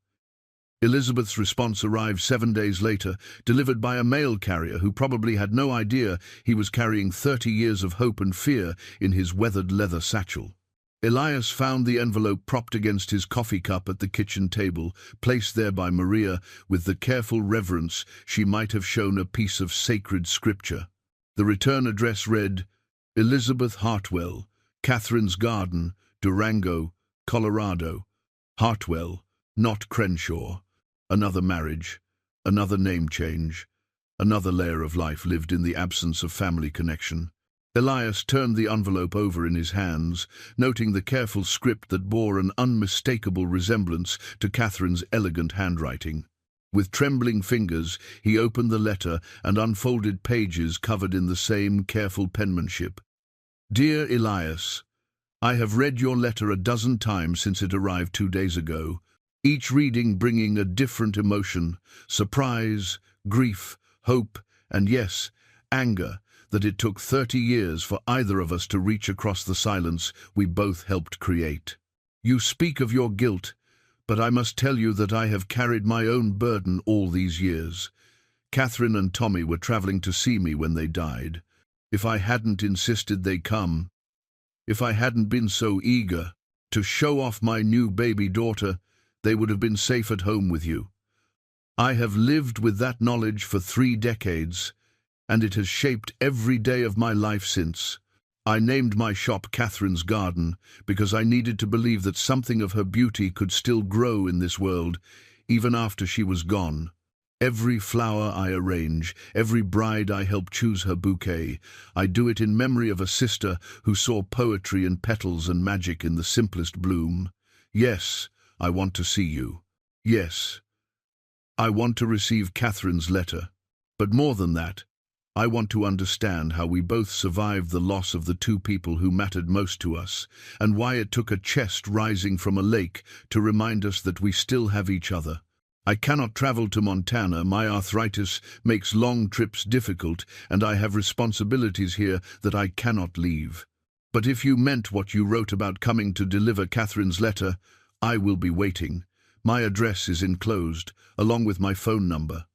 Elizabeth's response arrived 7 days later, delivered by a mail carrier who probably had no idea he was carrying 30 years of hope and fear in his weathered leather satchel. Elias found the envelope propped against his coffee cup at the kitchen table, placed there by Maria with the careful reverence she might have shown a piece of sacred scripture. The return address read, Elizabeth Hartwell, Catherine's Garden, Durango, Colorado. Hartwell, not Crenshaw. Another marriage, another name change, another layer of life lived in the absence of family connection. Elias turned the envelope over in his hands, noting the careful script that bore an unmistakable resemblance to Catherine's elegant handwriting. With trembling fingers, he opened the letter and unfolded pages covered in the same careful penmanship. Dear Elias, I have read your letter a dozen times since it arrived 2 days ago, each reading bringing a different emotion, surprise, grief, hope, and yes, anger, that it took 30 years for either of us to reach across the silence we both helped create. You speak of your guilt, but I must tell you that I have carried my own burden all these years. Catherine and Tommy were traveling to see me when they died. If I hadn't insisted they come, if I hadn't been so eager to show off my new baby daughter, they would have been safe at home with you. I have lived with that knowledge for 3 decades, and it has shaped every day of my life since. I named my shop Catherine's Garden because I needed to believe that something of her beauty could still grow in this world, even after she was gone. Every flower I arrange, every bride I help choose her bouquet, I do it in memory of a sister who saw poetry in petals and magic in the simplest bloom. Yes, I want to see you. Yes, I want to receive Catherine's letter. But more than that, I want to understand how we both survived the loss of the two people who mattered most to us, and why it took a chest rising from a lake to remind us that we still have each other. I cannot travel to Montana. My arthritis makes long trips difficult, and I have responsibilities here that I cannot leave. But if you meant what you wrote about coming to deliver Catherine's letter, I will be waiting. My address is enclosed, along with my phone number.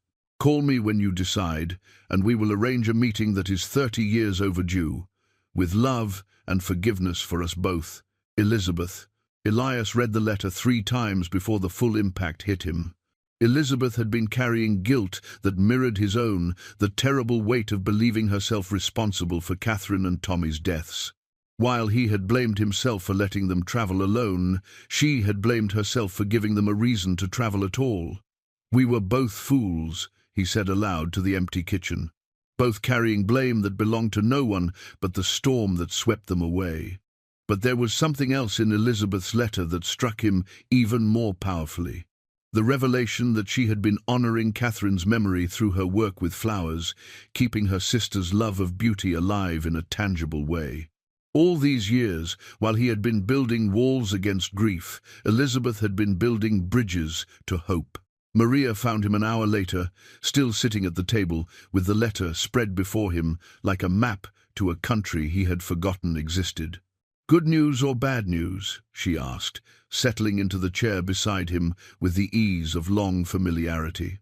Call me when you decide, and we will arrange a meeting that is 30 years overdue. With love and forgiveness for us both, Elizabeth. Elias read the letter 3 times before the full impact hit him. Elizabeth had been carrying guilt that mirrored his own, the terrible weight of believing herself responsible for Catherine and Tommy's deaths. While he had blamed himself for letting them travel alone, she had blamed herself for giving them a reason to travel at all. "We were both fools," he said aloud to the empty kitchen, "both carrying blame that belonged to no one but the storm that swept them away." But there was something else in Elizabeth's letter that struck him even more powerfully. The revelation that she had been honoring Catherine's memory through her work with flowers, keeping her sister's love of beauty alive in a tangible way. All these years, while he had been building walls against grief, Elizabeth had been building bridges to hope. Maria found him an hour later, still sitting at the table, with the letter spread before him like a map to a country he had forgotten existed. "Good news or bad news?" she asked, settling into the chair beside him with the ease of long familiarity.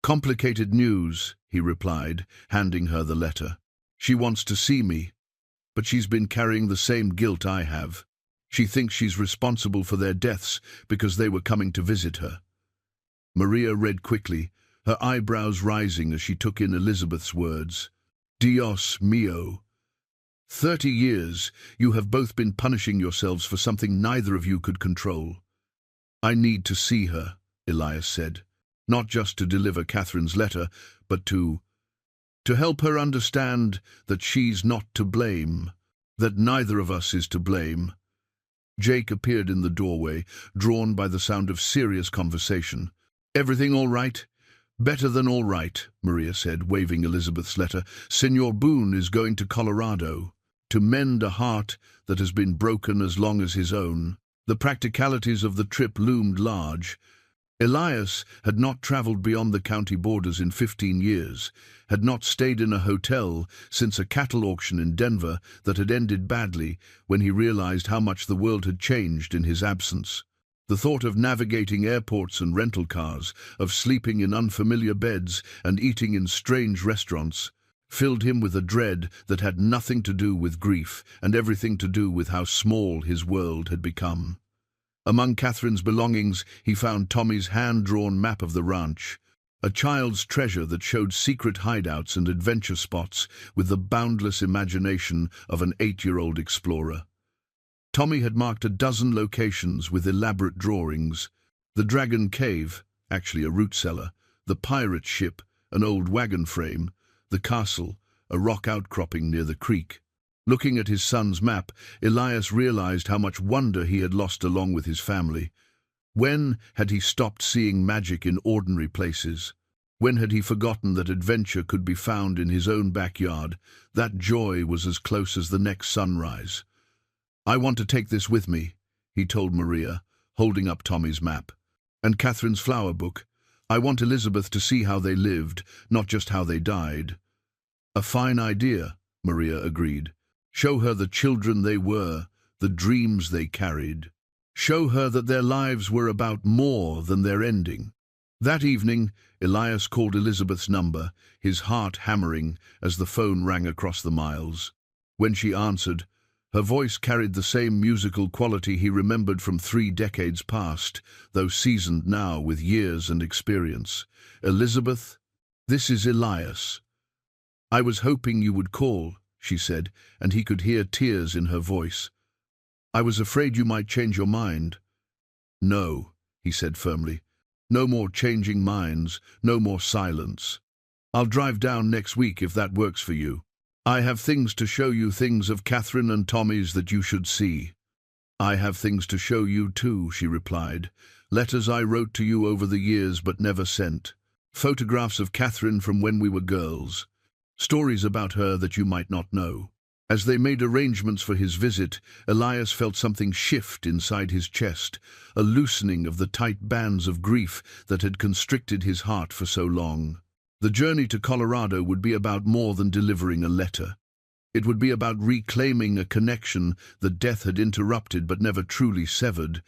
"Complicated news," he replied, handing her the letter. "She wants to see me, but she's been carrying the same guilt I have. She thinks she's responsible for their deaths because they were coming to visit her." Maria read quickly, her eyebrows rising as she took in Elizabeth's words. "Dios mío. 30 years, you have both been punishing yourselves for something neither of you could control." "I need to see her," Elias said, "not just to deliver Catherine's letter, but to help her understand that she's not to blame, that neither of us is to blame." Jake appeared in the doorway, drawn by the sound of serious conversation. "Everything all right?" "Better than all right," Maria said, waving Elizabeth's letter. "Senor Boone is going to Colorado to mend a heart that has been broken as long as his own." The practicalities of the trip loomed large. Elias had not traveled beyond the county borders in 15 years, had not stayed in a hotel since a cattle auction in Denver that had ended badly when he realized how much the world had changed in his absence. The thought of navigating airports and rental cars, of sleeping in unfamiliar beds and eating in strange restaurants, filled him with a dread that had nothing to do with grief and everything to do with how small his world had become. Among Catherine's belongings, he found Tommy's hand-drawn map of the ranch, a child's treasure that showed secret hideouts and adventure spots with the boundless imagination of an 8-year-old explorer. Tommy had marked a dozen locations with elaborate drawings: the Dragon Cave, actually a root cellar, the pirate ship, an old wagon frame, the castle, a rock outcropping near the creek. Looking at his son's map, Elias realized how much wonder he had lost along with his family. When had he stopped seeing magic in ordinary places? When had he forgotten that adventure could be found in his own backyard? That joy was as close as the next sunrise. "I want to take this with me," he told Maria, holding up Tommy's map. "And Catherine's flower book. I want Elizabeth to see how they lived, not just how they died." "A fine idea," Maria agreed. "Show her the children they were, the dreams they carried. Show her that their lives were about more than their ending." That evening, Elias called Elizabeth's number, his heart hammering as the phone rang across the miles. When she answered, her voice carried the same musical quality he remembered from 3 decades past, though seasoned now with years and experience. "Elizabeth, this is Elias." "I was hoping you would call," she said, and he could hear tears in her voice. "I was afraid you might change your mind." "No," he said firmly. No more changing minds, no more silence. I'll drive down next week if that works for you. I have things to show you, things of Catherine and Tommy's that you should see. I have things to show you too, she replied. Letters I wrote to you over the years but never sent. Photographs of Catherine from when we were girls. Stories about her that you might not know. As they made arrangements for his visit, Elias felt something shift inside his chest, a loosening of the tight bands of grief that had constricted his heart for so long. The journey to Colorado would be about more than delivering a letter. It would be about reclaiming a connection that death had interrupted but never truly severed,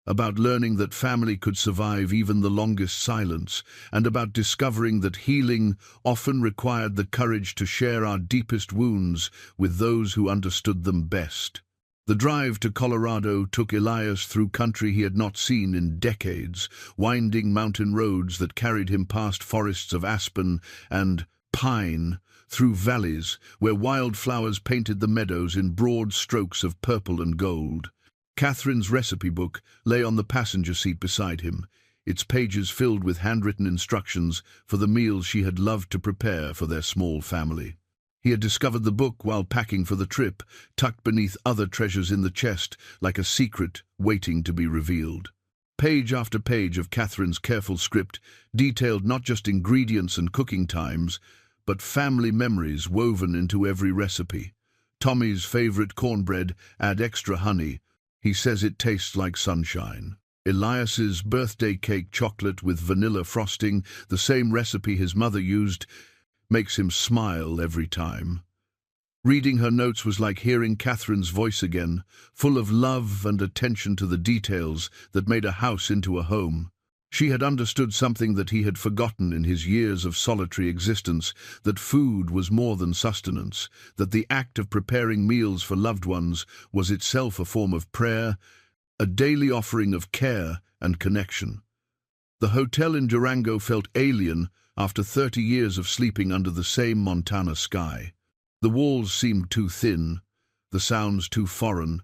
about learning that family could survive even the longest silence, and about discovering that healing often required the courage to share our deepest wounds with those who understood them best. The drive to Colorado took Elias through country he had not seen in decades, winding mountain roads that carried him past forests of aspen and pine, through valleys where wildflowers painted the meadows in broad strokes of purple and gold. Catherine's recipe book lay on the passenger seat beside him, its pages filled with handwritten instructions for the meals she had loved to prepare for their small family. He had discovered the book while packing for the trip, tucked beneath other treasures in the chest, like a secret waiting to be revealed. Page after page of Catherine's careful script detailed not just ingredients and cooking times, but family memories woven into every recipe. Tommy's favorite cornbread, add extra honey. He says it tastes like sunshine. Elias's birthday cake, chocolate with vanilla frosting, the same recipe his mother used, makes him smile every time. Reading her notes was like hearing Catherine's voice again, full of love and attention to the details that made a house into a home. She had understood something that he had forgotten in his years of solitary existence, that food was more than sustenance, that the act of preparing meals for loved ones was itself a form of prayer, a daily offering of care and connection. The hotel in Durango felt alien after 30 years of sleeping under the same Montana sky. The walls seemed too thin, the sounds too foreign,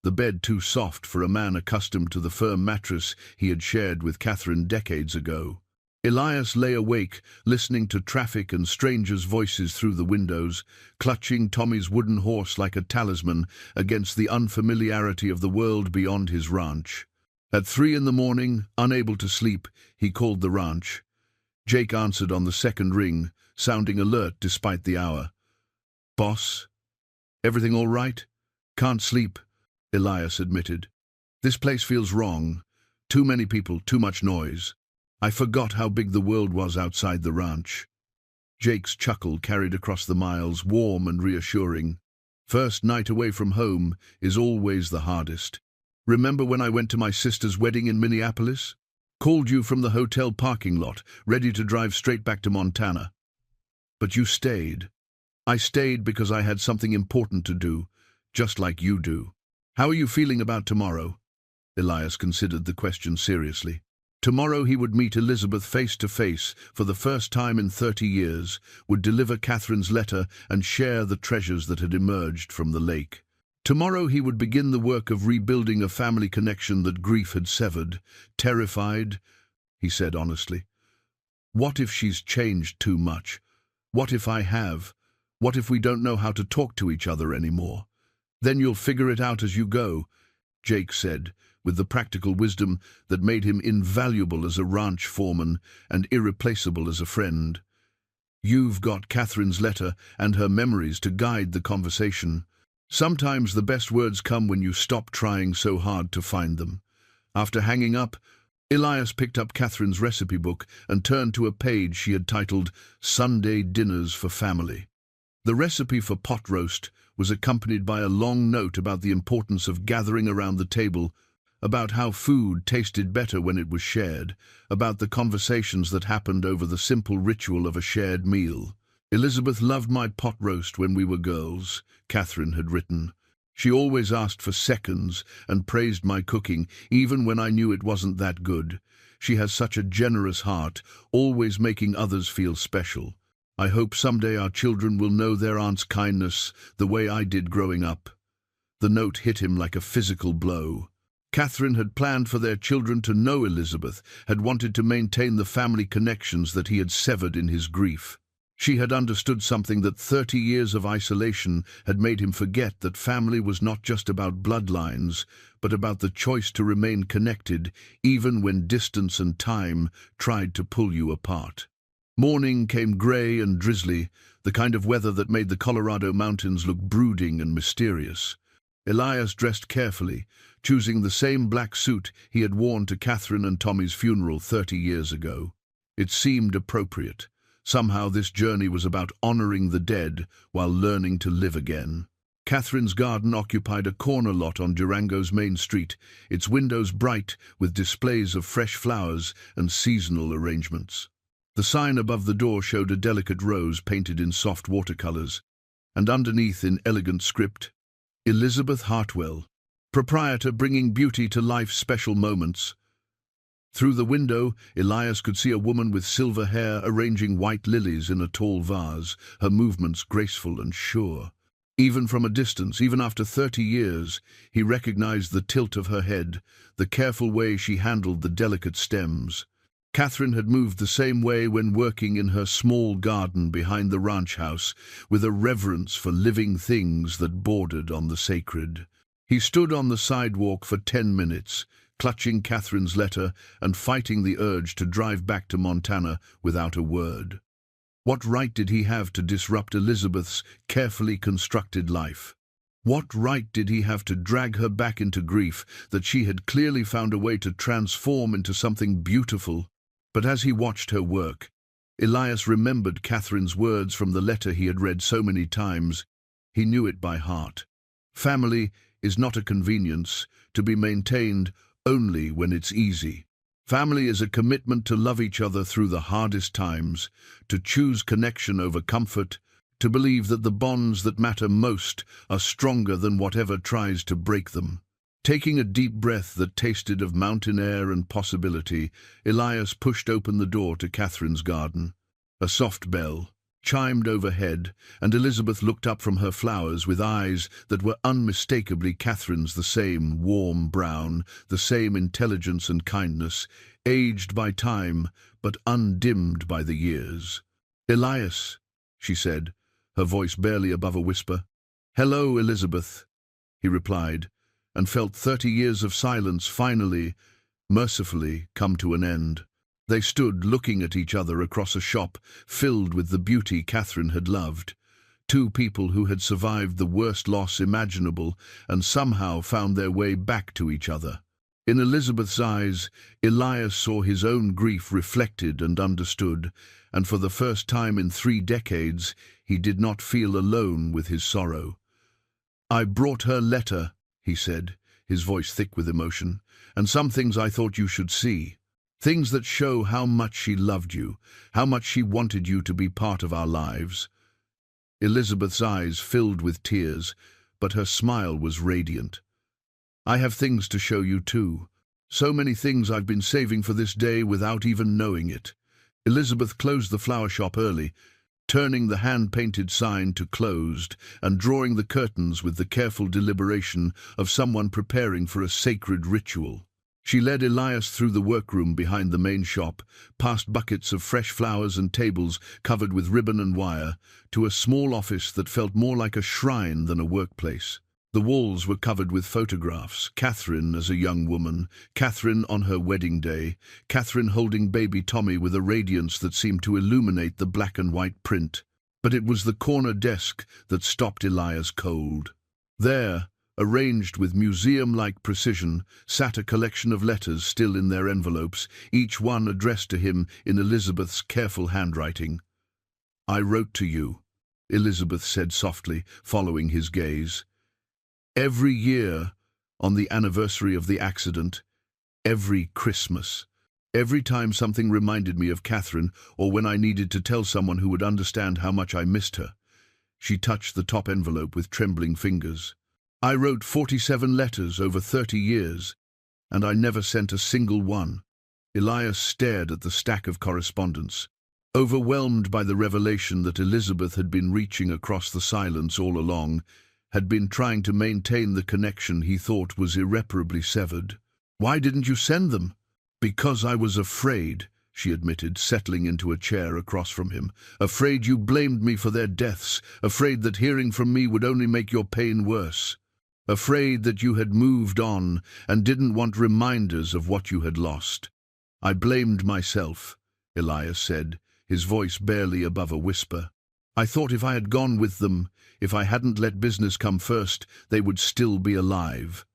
the bed too soft for a man accustomed to the firm mattress he had shared with Catherine decades ago. Elias lay awake, listening to traffic and strangers' voices through the windows, clutching Tommy's wooden horse like a talisman against the unfamiliarity of the world beyond his ranch. At 3 a.m, unable to sleep, he called the ranch. Jake answered on the second ring, sounding alert despite the hour. "Boss? Everything all right?" "Can't sleep," Elias admitted. "This place feels wrong. Too many people, too much noise. I forgot how big the world was outside the ranch." Jake's chuckle carried across the miles, warm and reassuring. "First night away from home is always the hardest. Remember when I went to my sister's wedding in Minneapolis? Called you from the hotel parking lot, ready to drive straight back to Montana. But you stayed. I stayed because I had something important to do, just like you do. How are you feeling about tomorrow?" Elias considered the question seriously. Tomorrow he would meet Elizabeth face to face for the first time in 30 years, would deliver Catherine's letter and share the treasures that had emerged from the lake. Tomorrow he would begin the work of rebuilding a family connection that grief had severed. Terrified, he said honestly. "What if she's changed too much? What if I have? What if we don't know how to talk to each other anymore?" "Then you'll figure it out as you go," Jake said, with the practical wisdom that made him invaluable as a ranch foreman and irreplaceable as a friend. "You've got Catherine's letter and her memories to guide the conversation. Sometimes the best words come when you stop trying so hard to find them." After hanging up, Elias picked up Catherine's recipe book and turned to a page she had titled "Sunday Dinners for Family." The recipe for pot roast was accompanied by a long note about the importance of gathering around the table, about how food tasted better when it was shared, about the conversations that happened over the simple ritual of a shared meal. "Elizabeth loved my pot roast when we were girls," Catherine had written. "She always asked for seconds and praised my cooking, even when I knew it wasn't that good. She has such a generous heart, always making others feel special. I hope someday our children will know their aunt's kindness the way I did growing up." The note hit him like a physical blow. Catherine had planned for their children to know Elizabeth, had wanted to maintain the family connections that he had severed in his grief. She had understood something that 30 years of isolation had made him forget, that family was not just about bloodlines, but about the choice to remain connected, even when distance and time tried to pull you apart. Morning came grey and drizzly, the kind of weather that made the Colorado mountains look brooding and mysterious. Elias dressed carefully, choosing the same black suit he had worn to Catherine and Tommy's funeral 30 years ago. It seemed appropriate. Somehow this journey was about honoring the dead while learning to live again. Catherine's garden occupied a corner lot on Durango's main street, its windows bright with displays of fresh flowers and seasonal arrangements. The sign above the door showed a delicate rose painted in soft watercolors, and underneath in elegant script, Elizabeth Hartwell, proprietor, bringing beauty to life's special moments. Through the window, Elias could see a woman with silver hair arranging white lilies in a tall vase, her movements graceful and sure. Even from a distance, even after 30 years, he recognized the tilt of her head, the careful way she handled the delicate stems. Catherine had moved the same way when working in her small garden behind the ranch house, with a reverence for living things that bordered on the sacred. He stood on the sidewalk for 10 minutes, clutching Catherine's letter and fighting the urge to drive back to Montana without a word. What right did he have to disrupt Elizabeth's carefully constructed life? What right did he have to drag her back into grief that she had clearly found a way to transform into something beautiful? But as he watched her work, Elias remembered Catherine's words from the letter he had read so many times. He knew it by heart. Family is not a convenience, to be maintained only when it's easy. Family is a commitment to love each other through the hardest times, to choose connection over comfort, to believe that the bonds that matter most are stronger than whatever tries to break them. Taking a deep breath that tasted of mountain air and possibility, Elias pushed open the door to Catherine's garden. A soft bell chimed overhead, and Elizabeth looked up from her flowers with eyes that were unmistakably Catherine's, the same warm brown, the same intelligence and kindness, aged by time but undimmed by the years. "Elias," she said, her voice barely above a whisper. "Hello, Elizabeth," he replied, and felt 30 years of silence finally, mercifully, come to an end. They stood looking at each other across a shop filled with the beauty Catherine had loved. Two people who had survived the worst loss imaginable and somehow found their way back to each other. In Elizabeth's eyes, Elias saw his own grief reflected and understood, and for the first time in 3 decades, he did not feel alone with his sorrow. "I brought her letter," he said, his voice thick with emotion, "and some things I thought you should see. Things that show how much she loved you, how much she wanted you to be part of our lives." Elizabeth's eyes filled with tears, but her smile was radiant. "I have things to show you too. So many things I've been saving for this day without even knowing it." Elizabeth closed the flower shop early, turning the hand-painted sign to closed and drawing the curtains with the careful deliberation of someone preparing for a sacred ritual. She led Elias through the workroom behind the main shop, past buckets of fresh flowers and tables covered with ribbon and wire, to a small office that felt more like a shrine than a workplace. The walls were covered with photographs: Catherine as a young woman, Catherine on her wedding day, Catherine holding baby Tommy with a radiance that seemed to illuminate the black and white print. But it was the corner desk that stopped Elias cold. There, arranged with museum-like precision, sat a collection of letters still in their envelopes, each one addressed to him in Elizabeth's careful handwriting. "I wrote to you," Elizabeth said softly, following his gaze. "Every year, on the anniversary of the accident, every Christmas, every time something reminded me of Catherine, or when I needed to tell someone who would understand how much I missed her." She touched the top envelope with trembling fingers. "I wrote 47 letters over 30 years, and I never sent a single one." Elias stared at the stack of correspondence, overwhelmed by the revelation that Elizabeth had been reaching across the silence all along, had been trying to maintain the connection he thought was irreparably severed. Why didn't you send them? Because I was afraid, she admitted, settling into a chair across from him. Afraid you blamed me for their deaths, afraid that hearing from me would only make your pain worse. Afraid that you had moved on and didn't want reminders of what you had lost. I blamed myself, Elias said, his voice barely above a whisper. I thought if I had gone with them, if I hadn't let business come first, they would still be alive.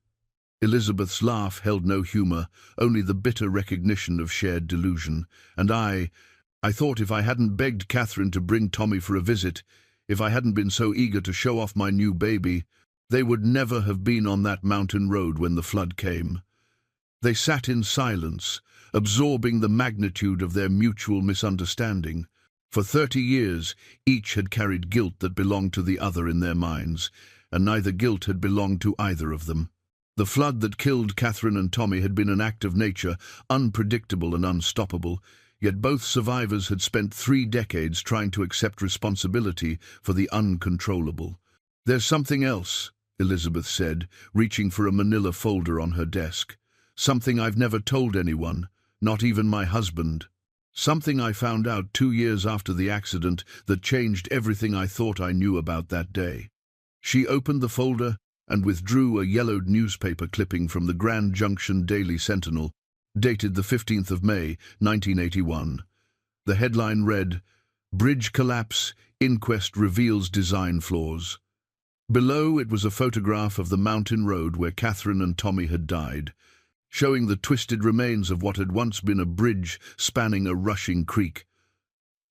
Elizabeth's laugh held no humor, only the bitter recognition of shared delusion. And I thought if I hadn't begged Catherine to bring Tommy for a visit, if I hadn't been so eager to show off my new baby, they would never have been on that mountain road when the flood came. They sat in silence, absorbing the magnitude of their mutual misunderstanding. For 30 years, each had carried guilt that belonged to the other in their minds, and neither guilt had belonged to either of them. The flood that killed Catherine and Tommy had been an act of nature, unpredictable and unstoppable, yet both survivors had spent 3 decades trying to accept responsibility for the uncontrollable. There's something else, Elizabeth said, reaching for a manila folder on her desk. Something I've never told anyone, not even my husband. Something I found out 2 years after the accident that changed everything I thought I knew about that day. She opened the folder and withdrew a yellowed newspaper clipping from the Grand Junction Daily Sentinel, dated the 15th of May, 1981. The headline read, "Bridge Collapse, Inquest Reveals Design Flaws." Below it was a photograph of the mountain road where Catherine and Tommy had died, showing the twisted remains of what had once been a bridge spanning a rushing creek.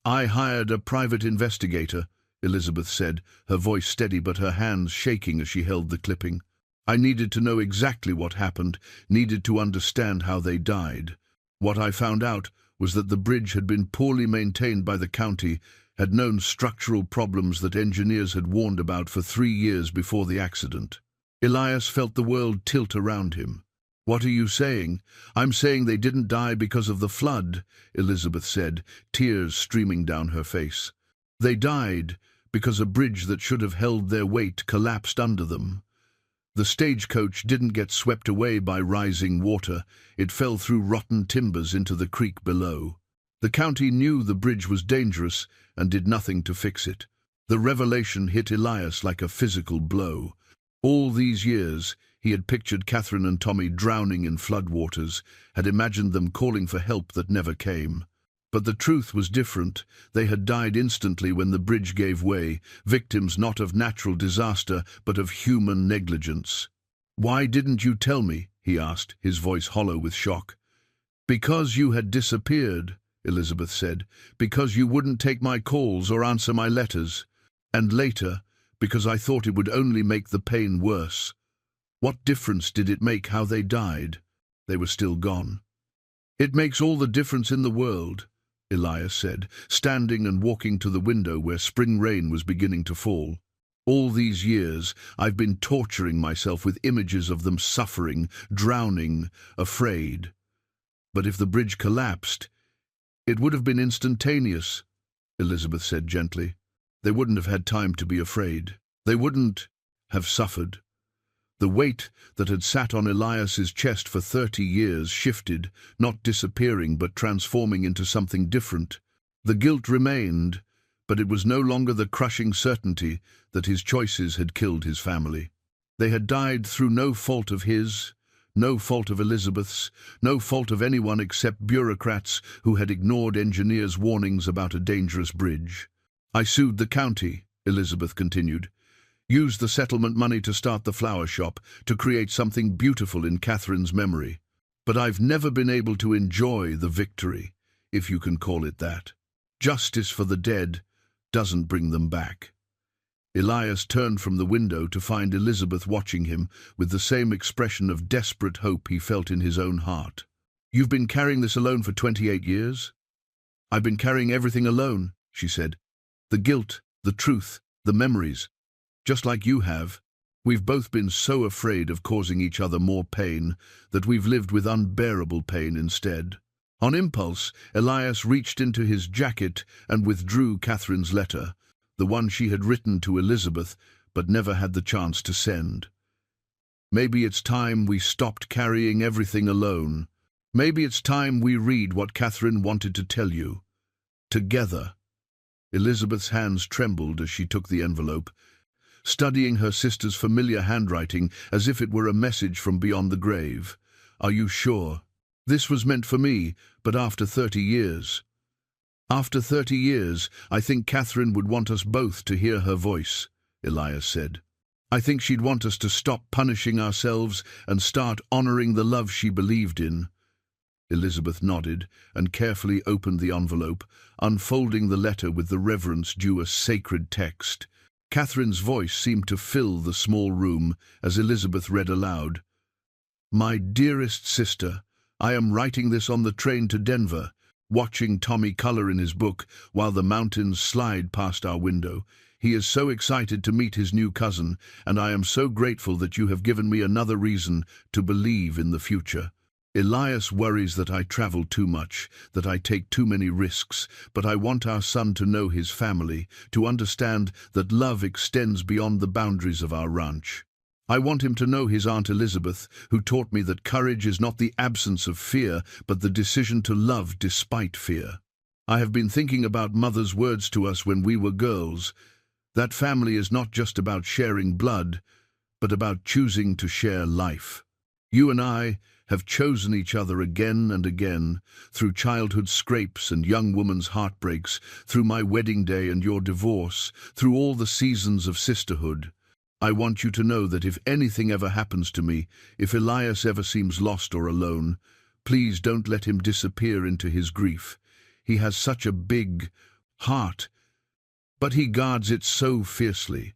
"I hired a private investigator," Elizabeth said, her voice steady but her hands shaking as she held the clipping. "I needed to know exactly what happened, needed to understand how they died. What I found out was that the bridge had been poorly maintained by the county, had known structural problems that engineers had warned about for 3 years before the accident." Elias felt the world tilt around him. "What are you saying?" "I'm saying they didn't die because of the flood," Elizabeth said, tears streaming down her face. "They died because a bridge that should have held their weight collapsed under them. The stagecoach didn't get swept away by rising water, it fell through rotten timbers into the creek below. The county knew the bridge was dangerous and did nothing to fix it. The revelation hit Elias like a physical blow. All these years, he had pictured Catherine and Tommy drowning in floodwaters, had imagined them calling for help that never came. But the truth was different. They had died instantly when the bridge gave way, victims not of natural disaster, but of human negligence. "Why didn't you tell me?" he asked, his voice hollow with shock. "Because you had disappeared," Elizabeth said. "Because you wouldn't take my calls or answer my letters. And later, because I thought it would only make the pain worse. What difference did it make how they died? They were still gone." "It makes all the difference in the world," Elias said, standing and walking to the window where spring rain was beginning to fall. "All these years, I've been torturing myself with images of them suffering, drowning, afraid. But if the bridge collapsed, it would have been instantaneous," Elizabeth said gently. "They wouldn't have had time to be afraid. They wouldn't have suffered." The weight that had sat on Elias's chest for 30 years shifted, not disappearing but transforming into something different. The guilt remained, but it was no longer the crushing certainty that his choices had killed his family. They had died through no fault of his, no fault of Elizabeth's, no fault of anyone except bureaucrats who had ignored engineers' warnings about a dangerous bridge. "I sued the county," Elizabeth continued. "Used the settlement money to start the flower shop, to create something beautiful in Catherine's memory. But I've never been able to enjoy the victory, if you can call it that. Justice for the dead doesn't bring them back." Elias turned from the window to find Elizabeth watching him with the same expression of desperate hope he felt in his own heart. "You've been carrying this alone for 28 years?" "I've been carrying everything alone," she said. "The guilt, the truth, the memories. Just like you have. We've both been so afraid of causing each other more pain that we've lived with unbearable pain instead." On impulse, Elias reached into his jacket and withdrew Catherine's letter, the one she had written to Elizabeth but never had the chance to send. Maybe it's time we stopped carrying everything alone. Maybe it's time we read what Catherine wanted to tell you. Together." Elizabeth's hands trembled as she took the envelope, studying her sister's familiar handwriting as if it were a message from beyond the grave. "Are you sure? This was meant for me, but after 30 years. After 30 years, I think Catherine would want us both to hear her voice," Elias said. "I think she'd want us to stop punishing ourselves and start honoring the love she believed in." Elizabeth nodded and carefully opened the envelope, unfolding the letter with the reverence due a sacred text. Catherine's voice seemed to fill the small room as Elizabeth read aloud. "My dearest sister, I am writing this on the train to Denver, watching Tommy color in his book while the mountains slide past our window. He is so excited to meet his new cousin, and I am so grateful that you have given me another reason to believe in the future. Elias worries that I travel too much, that I take too many risks, but I want our son to know his family, to understand that love extends beyond the boundaries of our ranch. I want him to know his Aunt Elizabeth, who taught me that courage is not the absence of fear, but the decision to love despite fear. I have been thinking about Mother's words to us when we were girls. That family is not just about sharing blood, but about choosing to share life. You and I have chosen each other again and again, through childhood scrapes and young woman's heartbreaks, through my wedding day and your divorce, through all the seasons of sisterhood. I want you to know that if anything ever happens to me, if Elias ever seems lost or alone, please don't let him disappear into his grief. He has such a big heart, but he guards it so fiercely.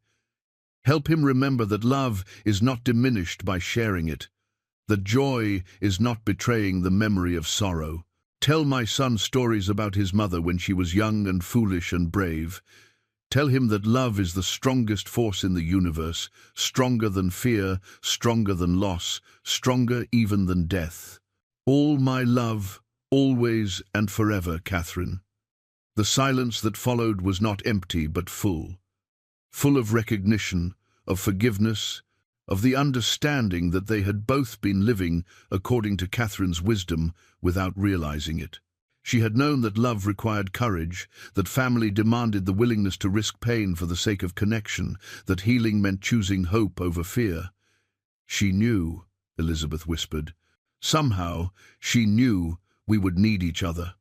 Help him remember that love is not diminished by sharing it, that joy is not betraying the memory of sorrow. Tell my son stories about his mother when she was young and foolish and brave. Tell him that love is the strongest force in the universe, stronger than fear, stronger than loss, stronger even than death. All my love, always and forever, Catherine." The silence that followed was not empty but full. Full of recognition, of forgiveness, of the understanding that they had both been living according to Catherine's wisdom without realizing it. She had known that love required courage, that family demanded the willingness to risk pain for the sake of connection, that healing meant choosing hope over fear. She knew, Elizabeth whispered. Somehow, she knew we would need each other.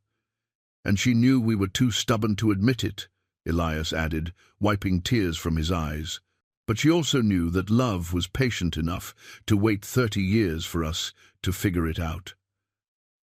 And she knew we were too stubborn to admit it, Elias added, wiping tears from his eyes. But she also knew that love was patient enough to wait 30 years for us to figure it out.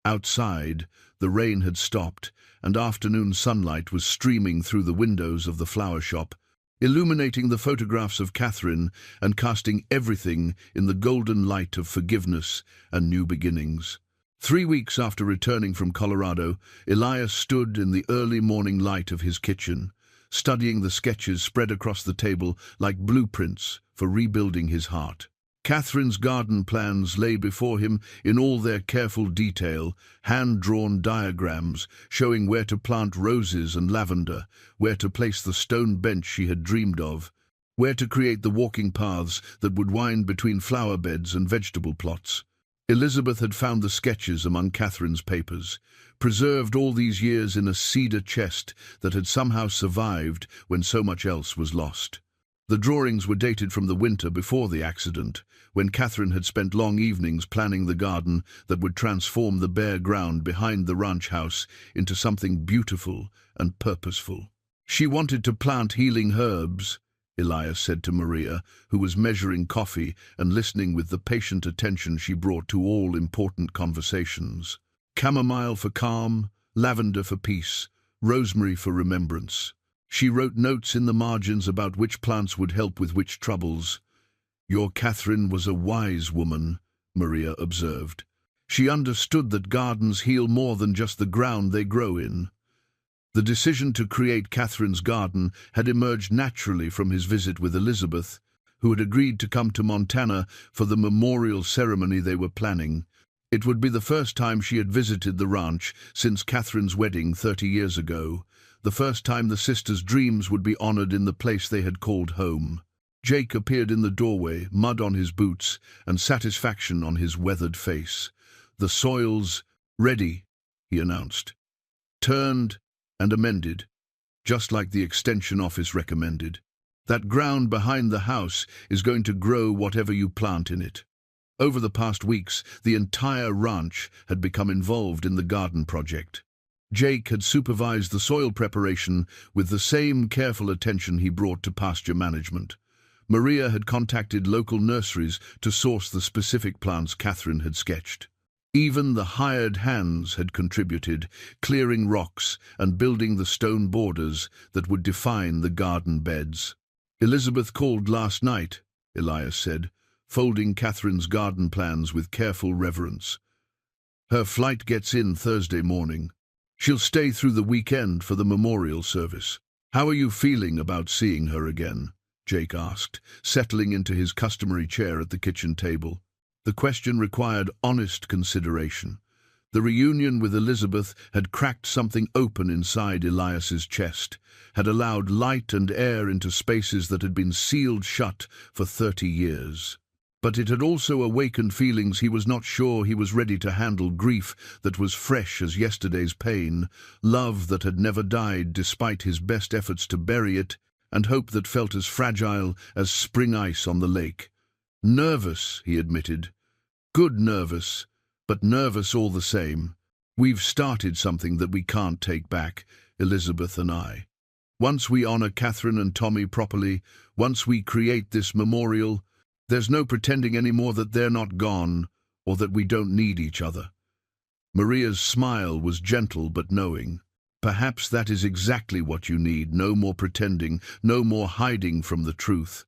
Outside, the rain had stopped, and afternoon sunlight was streaming through the windows of the flower shop, illuminating the photographs of Catherine and casting everything in the golden light of forgiveness and new beginnings. 3 weeks after returning from Colorado, Elias stood in the early morning light of his kitchen, studying the sketches spread across the table like blueprints for rebuilding his heart. Catherine's garden plans lay before him in all their careful detail, hand-drawn diagrams showing where to plant roses and lavender, where to place the stone bench she had dreamed of, where to create the walking paths that would wind between flower beds and vegetable plots. Elizabeth had found the sketches among Catherine's papers, preserved all these years in a cedar chest that had somehow survived when so much else was lost. The drawings were dated from the winter before the accident, when Catherine had spent long evenings planning the garden that would transform the bare ground behind the ranch house into something beautiful and purposeful. She wanted to plant healing herbs, Elias said to Maria, who was measuring coffee and listening with the patient attention she brought to all important conversations. Chamomile for calm, lavender for peace, rosemary for remembrance. She wrote notes in the margins about which plants would help with which troubles. "Your Catherine was a wise woman," Maria observed. "She understood that gardens heal more than just the ground they grow in." The decision to create Catherine's garden had emerged naturally from his visit with Elizabeth, who had agreed to come to Montana for the memorial ceremony they were planning. It would be the first time she had visited the ranch since Catherine's wedding 30 years ago, the first time the sisters' dreams would be honored in the place they had called home. Jake appeared in the doorway, mud on his boots and satisfaction on his weathered face. "The soil's ready," he announced. "Turned and amended, just like the extension office recommended. That ground behind the house is going to grow whatever you plant in it." Over the past weeks, the entire ranch had become involved in the garden project. Jake had supervised the soil preparation with the same careful attention he brought to pasture management. Maria had contacted local nurseries to source the specific plants Catherine had sketched. Even the hired hands had contributed, clearing rocks and building the stone borders that would define the garden beds. "Elizabeth called last night," Elias said, folding Catherine's garden plans with careful reverence. "Her flight gets in Thursday morning. She'll stay through the weekend for the memorial service." "How are you feeling about seeing her again?" Jake asked, settling into his customary chair at the kitchen table. The question required honest consideration. The reunion with Elizabeth had cracked something open inside Elias's chest, had allowed light and air into spaces that had been sealed shut for 30 years. But it had also awakened feelings he was not sure he was ready to handle: grief that was fresh as yesterday's pain, love that had never died despite his best efforts to bury it, and hope that felt as fragile as spring ice on the lake. "Nervous," he admitted. "Good nervous, but nervous all the same. We've started something that we can't take back, Elizabeth and I. Once we honor Catherine and Tommy properly, once we create this memorial, there's no pretending anymore that they're not gone or that we don't need each other." Maria's smile was gentle but knowing. "Perhaps that is exactly what you need. No more pretending, no more hiding from the truth.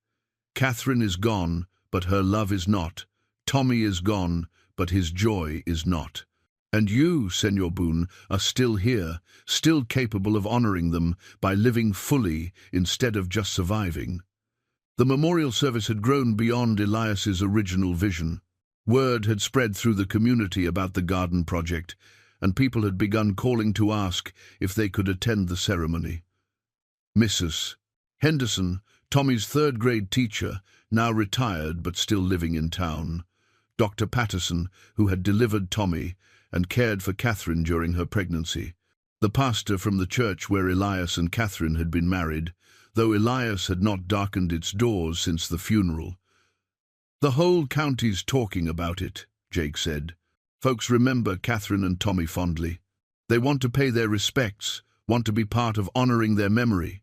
Catherine is gone, but her love is not. Tommy is gone, but his joy is not. And you, Senor Boone, are still here, still capable of honoring them by living fully instead of just surviving." The memorial service had grown beyond Elias's original vision. Word had spread through the community about the garden project, and people had begun calling to ask if they could attend the ceremony. Mrs. Henderson, Tommy's third-grade teacher, now retired but still living in town. Dr. Patterson, who had delivered Tommy and cared for Catherine during her pregnancy. The pastor from the church where Elias and Catherine had been married, though Elias had not darkened its doors since the funeral. "The whole county's talking about it," Jake said. "Folks remember Catherine and Tommy fondly. They want to pay their respects, want to be part of honoring their memory."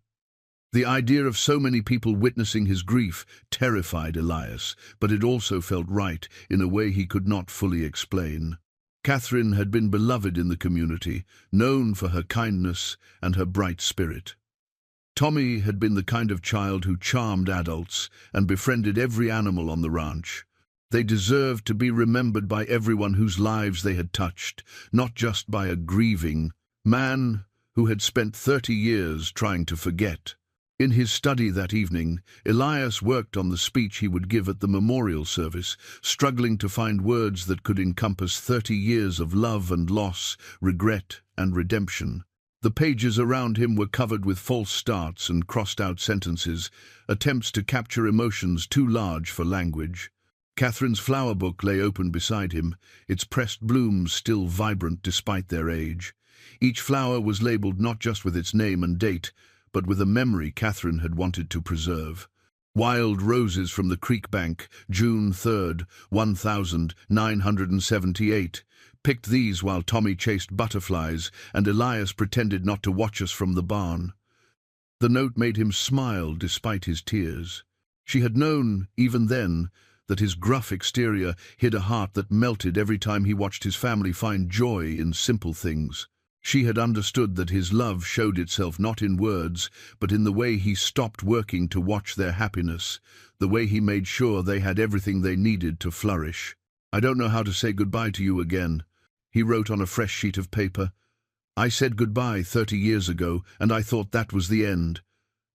The idea of so many people witnessing his grief terrified Elias, but it also felt right in a way he could not fully explain. Catherine had been beloved in the community, known for her kindness and her bright spirit. Tommy had been the kind of child who charmed adults and befriended every animal on the ranch. They deserved to be remembered by everyone whose lives they had touched, not just by a grieving man who had spent 30 years trying to forget. In his study that evening, Elias worked on the speech he would give at the memorial service, struggling to find words that could encompass 30 years of love and loss, regret and redemption. The pages around him were covered with false starts and crossed-out sentences, attempts to capture emotions too large for language. Catherine's flower book lay open beside him, its pressed blooms still vibrant despite their age. Each flower was labeled not just with its name and date, but with a memory Catherine had wanted to preserve. "Wild roses from the creek bank, June 3rd, 1978. Picked these while Tommy chased butterflies, and Elias pretended not to watch us from the barn." The note made him smile despite his tears. She had known, even then, that his gruff exterior hid a heart that melted every time he watched his family find joy in simple things. She had understood that his love showed itself not in words, but in the way he stopped working to watch their happiness, the way he made sure they had everything they needed to flourish. "I don't know how to say goodbye to you again," he wrote on a fresh sheet of paper. "I said goodbye 30 years ago, and I thought that was the end.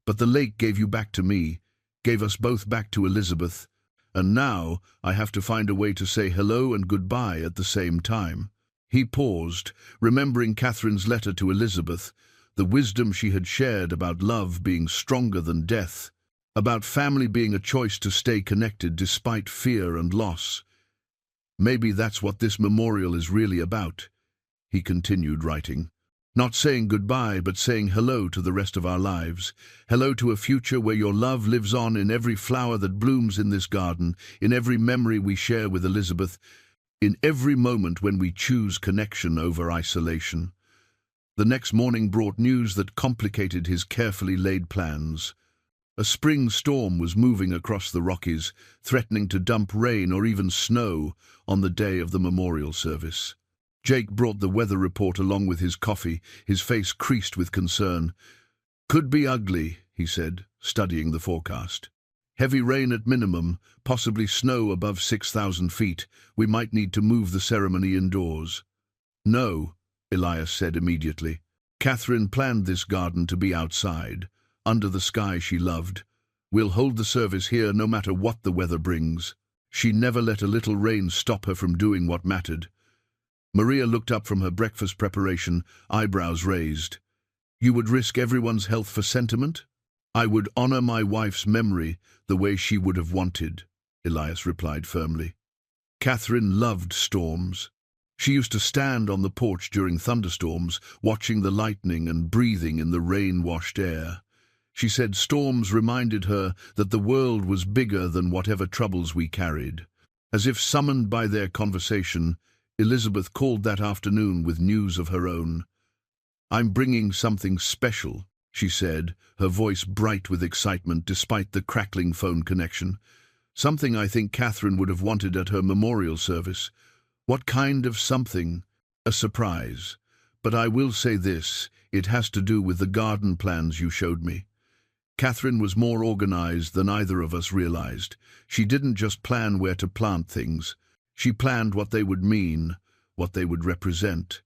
But the lake gave you back to me, gave us both back to Elizabeth, and now I have to find a way to say hello and goodbye at the same time." He paused, remembering Catherine's letter to Elizabeth, the wisdom she had shared about love being stronger than death. about family being a choice to stay connected despite fear and loss. Maybe that's what this memorial is really about, he continued writing. Not saying goodbye, but saying hello to the rest of our lives. Hello to a future where your love lives on in every flower that blooms in this garden, in every memory we share with Elizabeth, in every moment when we choose connection over isolation. The next morning brought news that complicated his carefully laid plans. A spring storm was moving across the Rockies, threatening to dump rain or even snow on the day of the memorial service. Jake brought the weather report along with his coffee, his face creased with concern. "Could be ugly," he said, studying the forecast. "Heavy rain at minimum, possibly snow above 6,000 feet. We might need to move the ceremony indoors." "No," Elias said immediately. "Catherine planned this garden to be outside, under the sky she loved. We'll hold the service here no matter what the weather brings. She never let a little rain stop her from doing what mattered." Maria looked up from her breakfast preparation, eyebrows raised. "You would risk everyone's health for sentiment?" "I would honor my wife's memory the way she would have wanted," Elias replied firmly. Catherine loved storms. She used to stand on the porch during thunderstorms, watching the lightning and breathing in the rain-washed air. She said storms reminded her that the world was bigger than whatever troubles we carried. As if summoned by their conversation, Elizabeth called that afternoon with news of her own. "I'm bringing something special," she said, her voice bright with excitement despite the crackling phone connection. "Something I think Catherine would have wanted at her memorial service." "What kind of something?" "A surprise. But I will say this, it has to do with the garden plans you showed me." Catherine was more organized than either of us realized. She didn't just plan where to plant things. She planned what they would mean, what they would represent.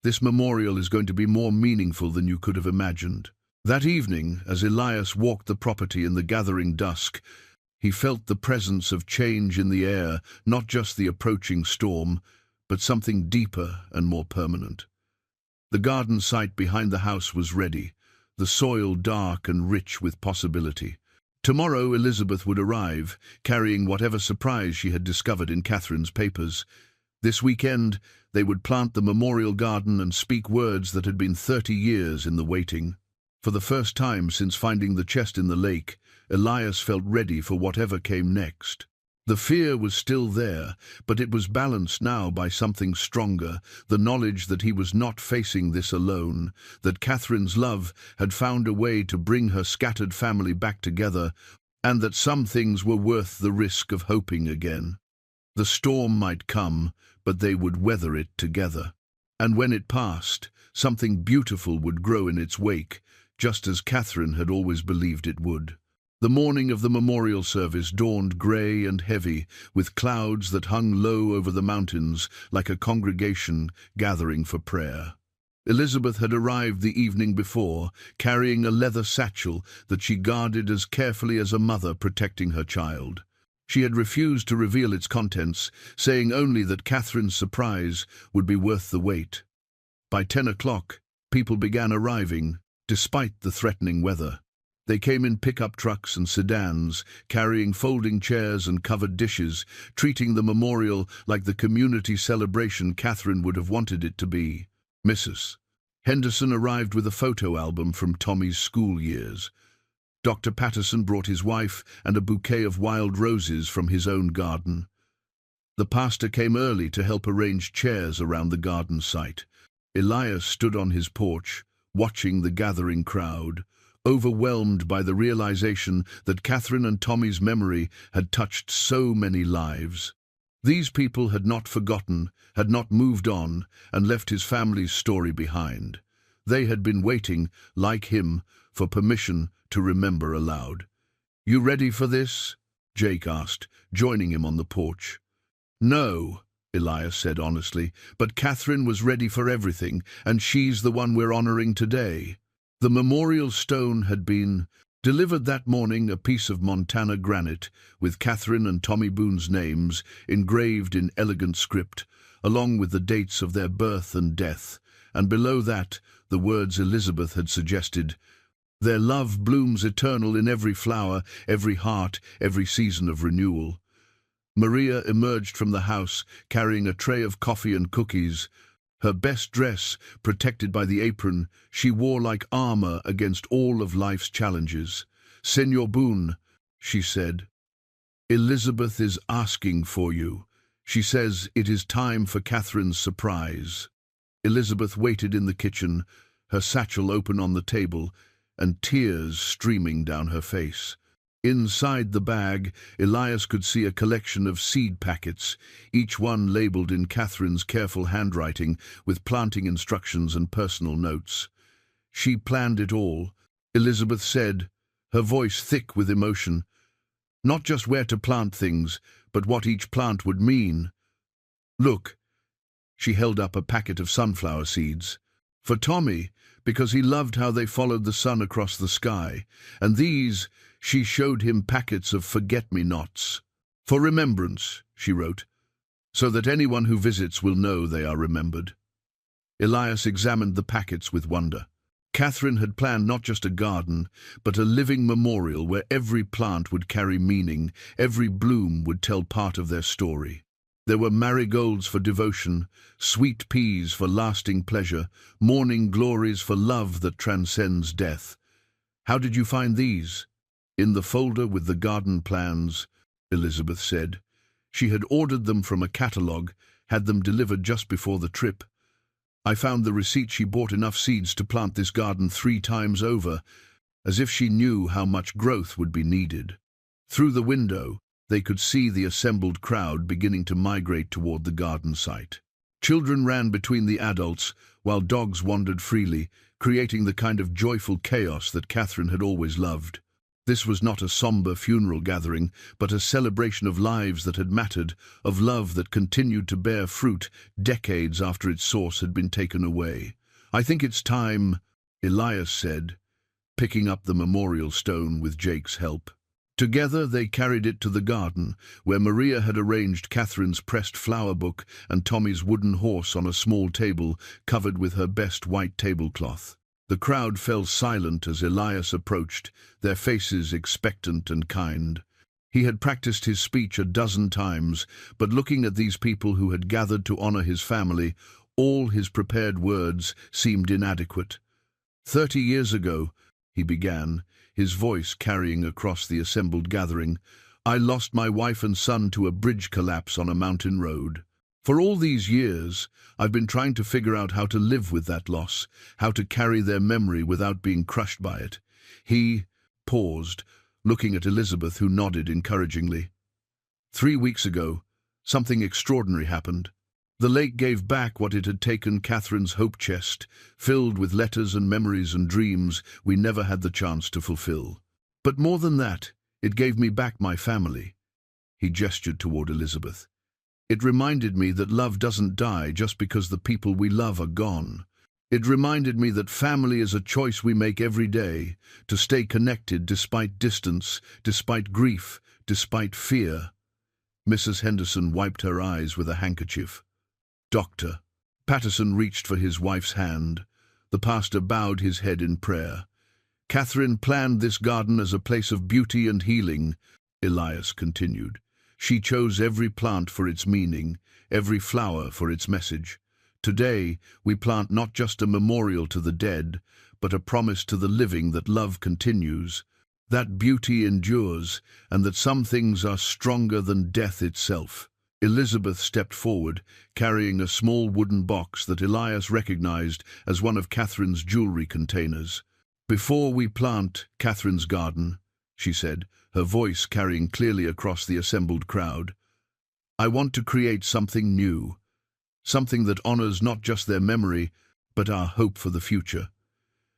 This memorial is going to be more meaningful than you could have imagined. That evening, as Elias walked the property in the gathering dusk, he felt the presence of change in the air, not just the approaching storm, but something deeper and more permanent. The garden site behind the house was ready, the soil dark and rich with possibility. Tomorrow Elizabeth would arrive, carrying whatever surprise she had discovered in Catherine's papers. This weekend, they would plant the memorial garden and speak words that had been 30 years in the waiting. For the first time since finding the chest in the lake, Elias felt ready for whatever came next. The fear was still there, but it was balanced now by something stronger, the knowledge that he was not facing this alone, that Catherine's love had found a way to bring her scattered family back together, and that some things were worth the risk of hoping again. The storm might come, but they would weather it together. And when it passed, something beautiful would grow in its wake, just as Catherine had always believed it would. The morning of the memorial service dawned grey and heavy, with clouds that hung low over the mountains like a congregation gathering for prayer. Elizabeth had arrived the evening before, carrying a leather satchel that she guarded as carefully as a mother protecting her child. She had refused to reveal its contents, saying only that Catherine's surprise would be worth the wait. By 10 o'clock, people began arriving, despite the threatening weather. They came in pickup trucks and sedans, carrying folding chairs and covered dishes, treating the memorial like the community celebration Catherine would have wanted it to be. Mrs. Henderson arrived with a photo album from Tommy's school years. Dr. Patterson brought his wife and a bouquet of wild roses from his own garden. The pastor came early to help arrange chairs around the garden site. Elias stood on his porch, watching the gathering crowd, overwhelmed by the realization that Catherine and Tommy's memory had touched so many lives. These people had not forgotten, had not moved on, and left his family's story behind. They had been waiting, like him, for permission to remember aloud. "You ready for this?" Jake asked, joining him on the porch. "No," Elias said honestly, "but Catherine was ready for everything, and she's the one we're honoring today." The memorial stone had been delivered that morning, a piece of Montana granite with Catherine and Tommy Boone's names engraved in elegant script, along with the dates of their birth and death, and below that the words Elizabeth had suggested, Their love blooms eternal in every flower, every heart, every season of renewal. Maria emerged from the house, carrying a tray of coffee and cookies. Her best dress, protected by the apron, she wore like armor against all of life's challenges. "Senor Boone," she said, "Elizabeth is asking for you. She says it is time for Catherine's surprise." Elizabeth waited in the kitchen, her satchel open on the table, and tears streaming down her face. Inside the bag, Elias could see a collection of seed packets, each one labeled in Catherine's careful handwriting with planting instructions and personal notes. "She planned it all," Elizabeth said, her voice thick with emotion. "Not just where to plant things, but what each plant would mean. Look," she held up a packet of sunflower seeds. "For Tommy, because he loved how they followed the sun across the sky. And these," she showed him packets of forget-me-nots. "For remembrance," she wrote, "so that anyone who visits will know they are remembered." Elias examined the packets with wonder. Catherine had planned not just a garden, but a living memorial where every plant would carry meaning, every bloom would tell part of their story. There were marigolds for devotion, sweet peas for lasting pleasure, morning glories for love that transcends death. "How did you find these?" "In the folder with the garden plans," Elizabeth said. She had ordered them from a catalogue, had them delivered just before the trip. "I found the receipt she bought enough seeds to plant this garden 3 times over, as if she knew how much growth would be needed." Through the window, they could see the assembled crowd beginning to migrate toward the garden site. Children ran between the adults, while dogs wandered freely, creating the kind of joyful chaos that Catherine had always loved. This was not a somber funeral gathering, but a celebration of lives that had mattered, of love that continued to bear fruit decades after its source had been taken away. "I think it's time," Elias said, picking up the memorial stone with Jake's help. Together they carried it to the garden, where Maria had arranged Catherine's pressed flower book and Tommy's wooden horse on a small table covered with her best white tablecloth. The crowd fell silent as Elias approached, their faces expectant and kind. He had practiced his speech a dozen times, but looking at these people who had gathered to honor his family, all his prepared words seemed inadequate. 30 years ago," he began, his voice carrying across the assembled gathering, "I lost my wife and son to a bridge collapse on a mountain road. For all these years, I've been trying to figure out how to live with that loss, how to carry their memory without being crushed by it." He paused, looking at Elizabeth, who nodded encouragingly. 3 weeks ago, something extraordinary happened. The lake gave back what it had taken, Catherine's hope chest, filled with letters and memories and dreams we never had the chance to fulfill. But more than that, it gave me back my family. He gestured toward Elizabeth. It reminded me that love doesn't die just because the people we love are gone. It reminded me that family is a choice we make every day, to stay connected despite distance, despite grief, despite fear. Mrs. Henderson wiped her eyes with a handkerchief. "Doctor." Patterson reached for his wife's hand. The pastor bowed his head in prayer. "Catherine planned this garden as a place of beauty and healing," Elias continued. "She chose every plant for its meaning, every flower for its message. Today, we plant not just a memorial to the dead, but a promise to the living that love continues, that beauty endures, and that some things are stronger than death itself." Elizabeth stepped forward, carrying a small wooden box that Elias recognized as one of Catherine's jewelry containers. "Before we plant Catherine's garden," she said, her voice carrying clearly across the assembled crowd, "I want to create something new, something that honors not just their memory, but our hope for the future."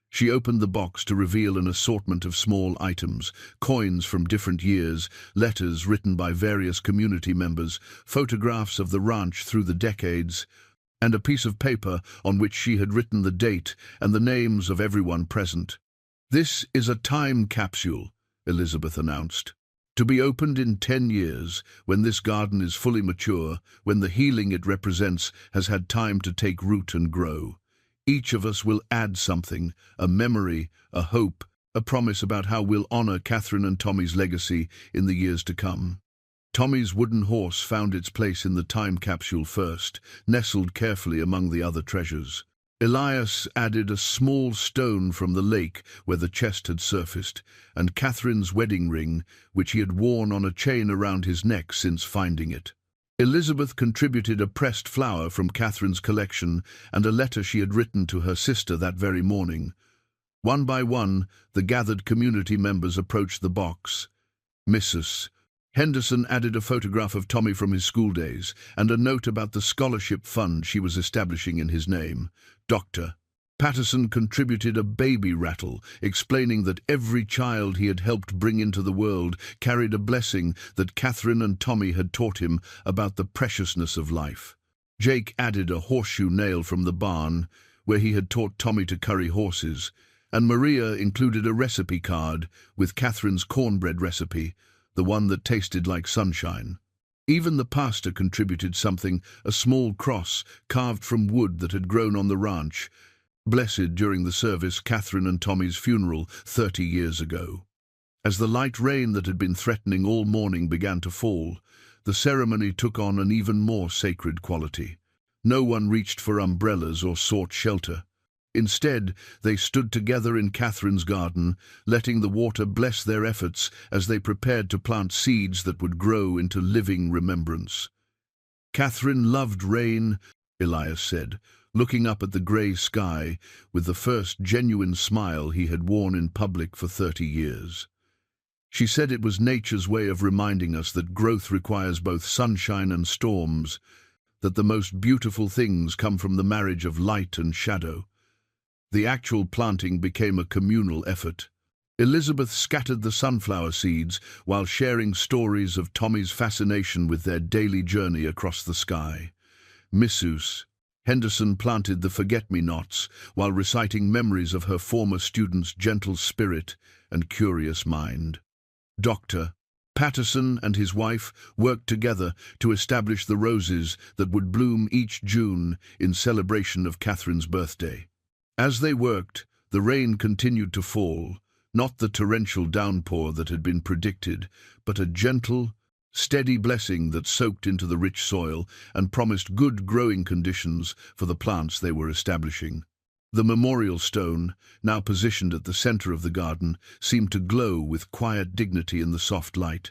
She opened the box to reveal an assortment of small items, coins from different years, letters written by various community members, photographs of the ranch through the decades, and a piece of paper on which she had written the date and the names of everyone present. "This is a time capsule," Elizabeth announced, "to be opened in 10 years, when this garden is fully mature, when the healing it represents has had time to take root and grow. Each of us will add something, a memory, a hope, a promise about how we'll honor Catherine and Tommy's legacy in the years to come. Tommy's wooden horse found its place in the time capsule first, nestled carefully among the other treasures. Elias added a small stone from the lake where the chest had surfaced, and Catherine's wedding ring, which he had worn on a chain around his neck since finding it. Elizabeth contributed a pressed flower from Catherine's collection and a letter she had written to her sister that very morning. One by one, the gathered community members approached the box. Mrs. Henderson added a photograph of Tommy from his school days and a note about the scholarship fund she was establishing in his name. Dr. Patterson contributed a baby rattle, explaining that every child he had helped bring into the world carried a blessing that Catherine and Tommy had taught him about the preciousness of life. Jake added a horseshoe nail from the barn, where he had taught Tommy to curry horses, and Maria included a recipe card with Catherine's cornbread recipe, the one that tasted like sunshine. Even the pastor contributed something, a small cross carved from wood that had grown on the ranch, blessed during the service Catherine and Tommy's funeral 30 years ago. As the light rain that had been threatening all morning began to fall, the ceremony took on an even more sacred quality. No one reached for umbrellas or sought shelter. Instead, they stood together in Catherine's garden, letting the water bless their efforts as they prepared to plant seeds that would grow into living remembrance. Catherine loved rain, Elias said, looking up at the grey sky with the first genuine smile he had worn in public for 30 years. She said it was nature's way of reminding us that growth requires both sunshine and storms, that the most beautiful things come from the marriage of light and shadow. The actual planting became a communal effort. Elizabeth scattered the sunflower seeds while sharing stories of Tommy's fascination with their daily journey across the sky. Mrs. Henderson planted the forget-me-nots while reciting memories of her former student's gentle spirit and curious mind. Dr. Patterson and his wife worked together to establish the roses that would bloom each June in celebration of Catherine's birthday. As they worked, the rain continued to fall, not the torrential downpour that had been predicted, but a gentle, steady blessing that soaked into the rich soil and promised good growing conditions for the plants they were establishing. The memorial stone, now positioned at the center of the garden, seemed to glow with quiet dignity in the soft light.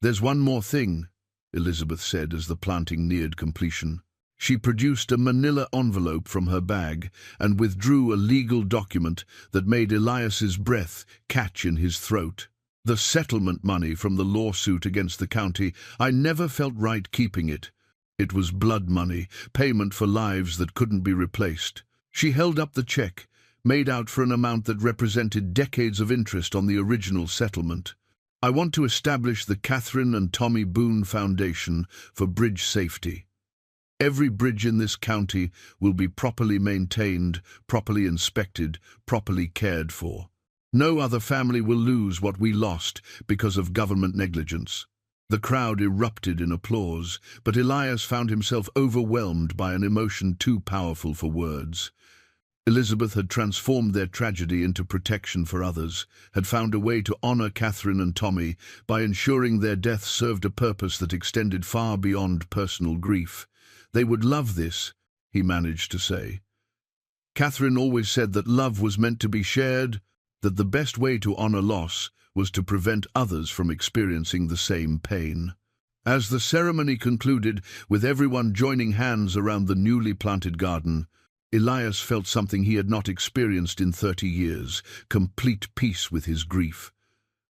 "There's one more thing," Elizabeth said as the planting neared completion. She produced a manila envelope from her bag and withdrew a legal document that made Elias's breath catch in his throat. "The settlement money from the lawsuit against the county, I never felt right keeping it. It was blood money, payment for lives that couldn't be replaced." She held up the check, made out for an amount that represented decades of interest on the original settlement. "I want to establish the Catherine and Tommy Boone Foundation for bridge safety. Every bridge in this county will be properly maintained, properly inspected, properly cared for. No other family will lose what we lost because of government negligence." The crowd erupted in applause, but Elias found himself overwhelmed by an emotion too powerful for words. Elizabeth had transformed their tragedy into protection for others, had found a way to honor Catherine and Tommy by ensuring their death served a purpose that extended far beyond personal grief. "They would love this," he managed to say. "Catherine always said that love was meant to be shared, that the best way to honor loss was to prevent others from experiencing the same pain." As the ceremony concluded, with everyone joining hands around the newly planted garden, Elias felt something he had not experienced in 30 years, complete peace with his grief.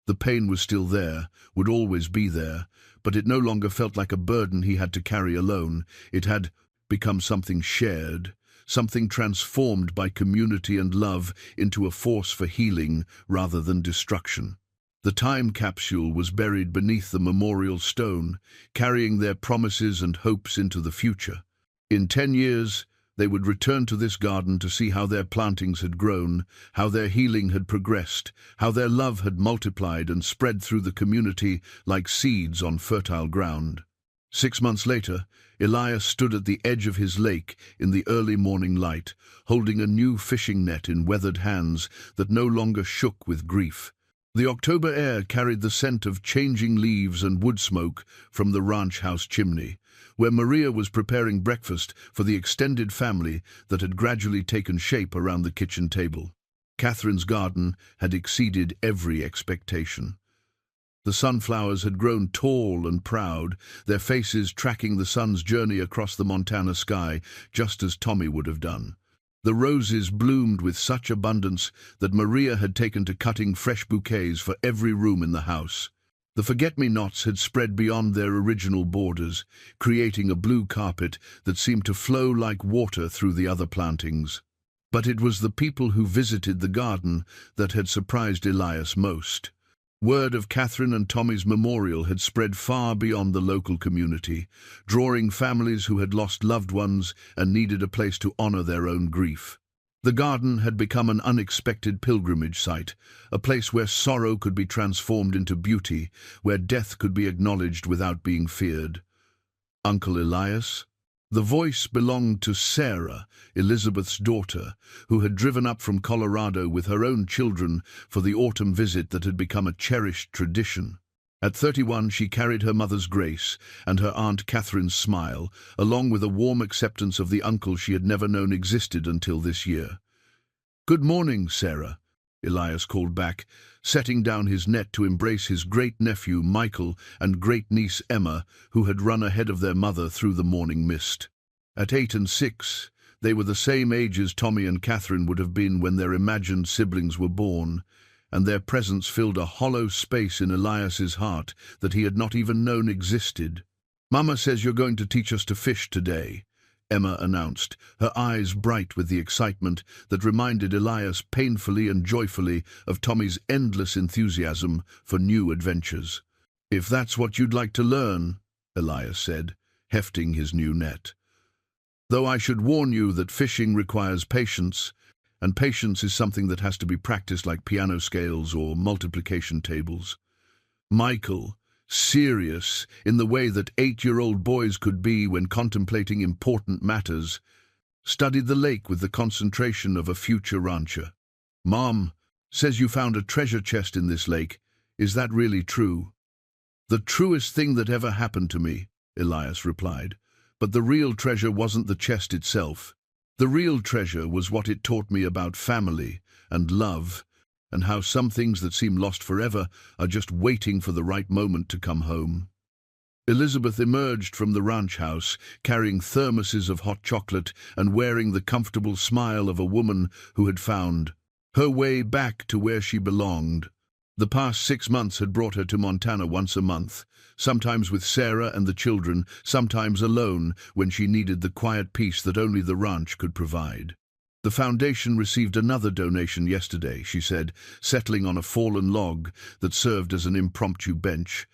The pain was still there, would always be there, but it no longer felt like a burden he had to carry alone. It had become something shared, something transformed by community and love into a force for healing rather than destruction. The time capsule was buried beneath the memorial stone, carrying their promises and hopes into the future. In 10 years, they would return to this garden to see how their plantings had grown, how their healing had progressed, how their love had multiplied and spread through the community like seeds on fertile ground. 6 months later, Elias stood at the edge of his lake in the early morning light, holding a new fishing net in weathered hands that no longer shook with grief. The October air carried the scent of changing leaves and wood smoke from the ranch house chimney, where Maria was preparing breakfast for the extended family that had gradually taken shape around the kitchen table. Catherine's garden had exceeded every expectation. The sunflowers had grown tall and proud, their faces tracking the sun's journey across the Montana sky, just as Tommy would have done. The roses bloomed with such abundance that Maria had taken to cutting fresh bouquets for every room in the house. The forget-me-nots had spread beyond their original borders, creating a blue carpet that seemed to flow like water through the other plantings. But it was the people who visited the garden that had surprised Elias most. Word of Catherine and Tommy's memorial had spread far beyond the local community, drawing families who had lost loved ones and needed a place to honor their own grief. The garden had become an unexpected pilgrimage site, a place where sorrow could be transformed into beauty, where death could be acknowledged without being feared. Uncle Elias? The voice belonged to Sarah, Elizabeth's daughter, who had driven up from Colorado with her own children for the autumn visit that had become a cherished tradition. At 31, she carried her mother's grace and her Aunt Catherine's smile, along with a warm acceptance of the uncle she had never known existed until this year. "Good morning, Sarah," Elias called back, setting down his net to embrace his great-nephew Michael and great-niece Emma, who had run ahead of their mother through the morning mist. At 8 and 6, they were the same age as Tommy and Catherine would have been when their imagined siblings were born, and their presence filled a hollow space in Elias's heart that he had not even known existed. "Mama says you're going to teach us to fish today," Emma announced, her eyes bright with the excitement that reminded Elias painfully and joyfully of Tommy's endless enthusiasm for new adventures. "If that's what you'd like to learn," Elias said, hefting his new net. "Though I should warn you that fishing requires patience, and patience is something that has to be practiced like piano scales or multiplication tables." Michael, serious in the way that 8-year-old boys could be when contemplating important matters, studied the lake with the concentration of a future rancher. "Mom says you found a treasure chest in this lake. Is that really true?" "The truest thing that ever happened to me," Elias replied. "But the real treasure wasn't the chest itself. The real treasure was what it taught me about family and love, and how some things that seem lost forever are just waiting for the right moment to come home." Elizabeth emerged from the ranch house, carrying thermoses of hot chocolate and wearing the comfortable smile of a woman who had found her way back to where she belonged. The past 6 months had brought her to Montana once a month, sometimes with Sarah and the children, sometimes alone when she needed the quiet peace that only the ranch could provide. "The foundation received another donation yesterday," she said, settling on a fallen log that served as an impromptu bench.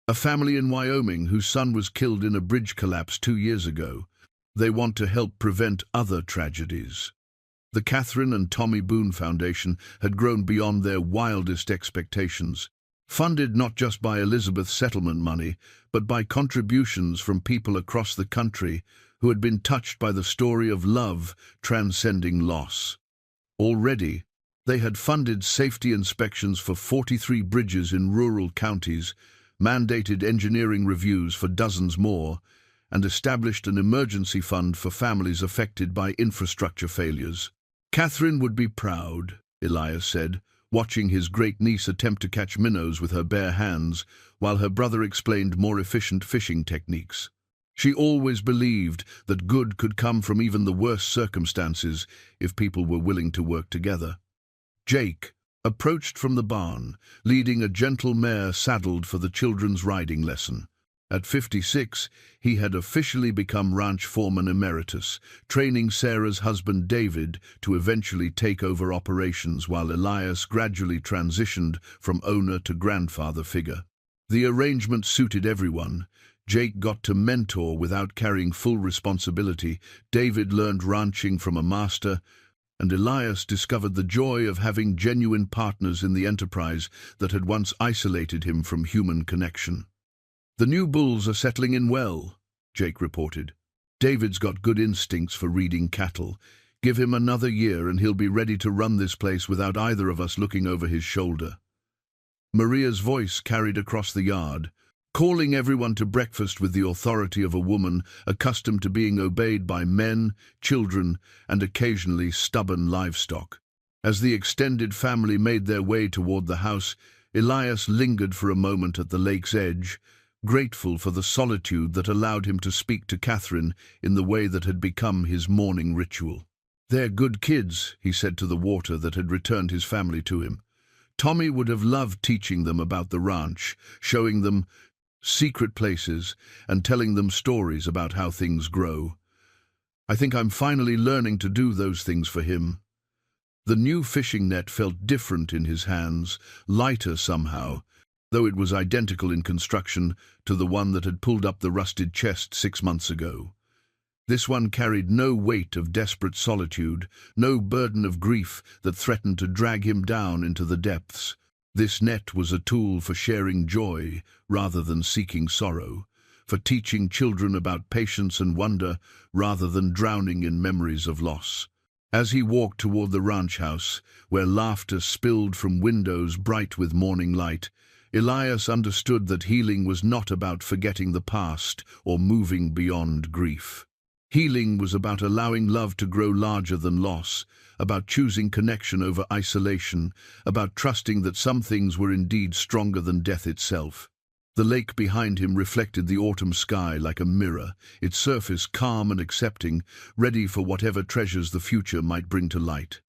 "A family in Wyoming whose son was killed in a bridge collapse 2 years ago. They want to help prevent other tragedies." The Catherine and Tommy Boone Foundation had grown beyond their wildest expectations, funded not just by Elizabeth's settlement money, but by contributions from people across the country who had been touched by the story of love transcending loss. Already, they had funded safety inspections for 43 bridges in rural counties, mandated engineering reviews for dozens more, and established an emergency fund for families affected by infrastructure failures. "Catherine would be proud," Elias said, watching his great-niece attempt to catch minnows with her bare hands, while her brother explained more efficient fishing techniques. She always believed that good could come from even the worst circumstances if people were willing to work together. Jake approached from the barn, leading a gentle mare saddled for the children's riding lesson. At 56, he had officially become ranch foreman emeritus, training Sarah's husband David to eventually take over operations while Elias gradually transitioned from owner to grandfather figure. The arrangement suited everyone. Jake got to mentor without carrying full responsibility, David learned ranching from a master, and Elias discovered the joy of having genuine partners in the enterprise that had once isolated him from human connection. "The new bulls are settling in well," Jake reported. "David's got good instincts for reading cattle. Give him another year and he'll be ready to run this place without either of us looking over his shoulder." Maria's voice carried across the yard, calling everyone to breakfast with the authority of a woman accustomed to being obeyed by men, children, and occasionally stubborn livestock. As the extended family made their way toward the house, Elias lingered for a moment at the lake's edge, grateful for the solitude that allowed him to speak to Catherine in the way that had become his morning ritual. "They're good kids," he said to the water that had returned his family to him. Tommy would have loved teaching them about the ranch, showing them secret places and telling them stories about how things grow. "I think I'm finally learning to do those things for him." The new fishing net felt different in his hands, lighter somehow, though it was identical in construction to the one that had pulled up the rusted chest 6 months ago. This one carried no weight of desperate solitude, no burden of grief that threatened to drag him down into the depths. This net was a tool for sharing joy rather than seeking sorrow, for teaching children about patience and wonder rather than drowning in memories of loss. As he walked toward the ranch house, where laughter spilled from windows bright with morning light, Elias understood that healing was not about forgetting the past or moving beyond grief. Healing was about allowing love to grow larger than loss, about choosing connection over isolation, about trusting that some things were indeed stronger than death itself. The lake behind him reflected the autumn sky like a mirror, its surface calm and accepting, ready for whatever treasures the future might bring to light.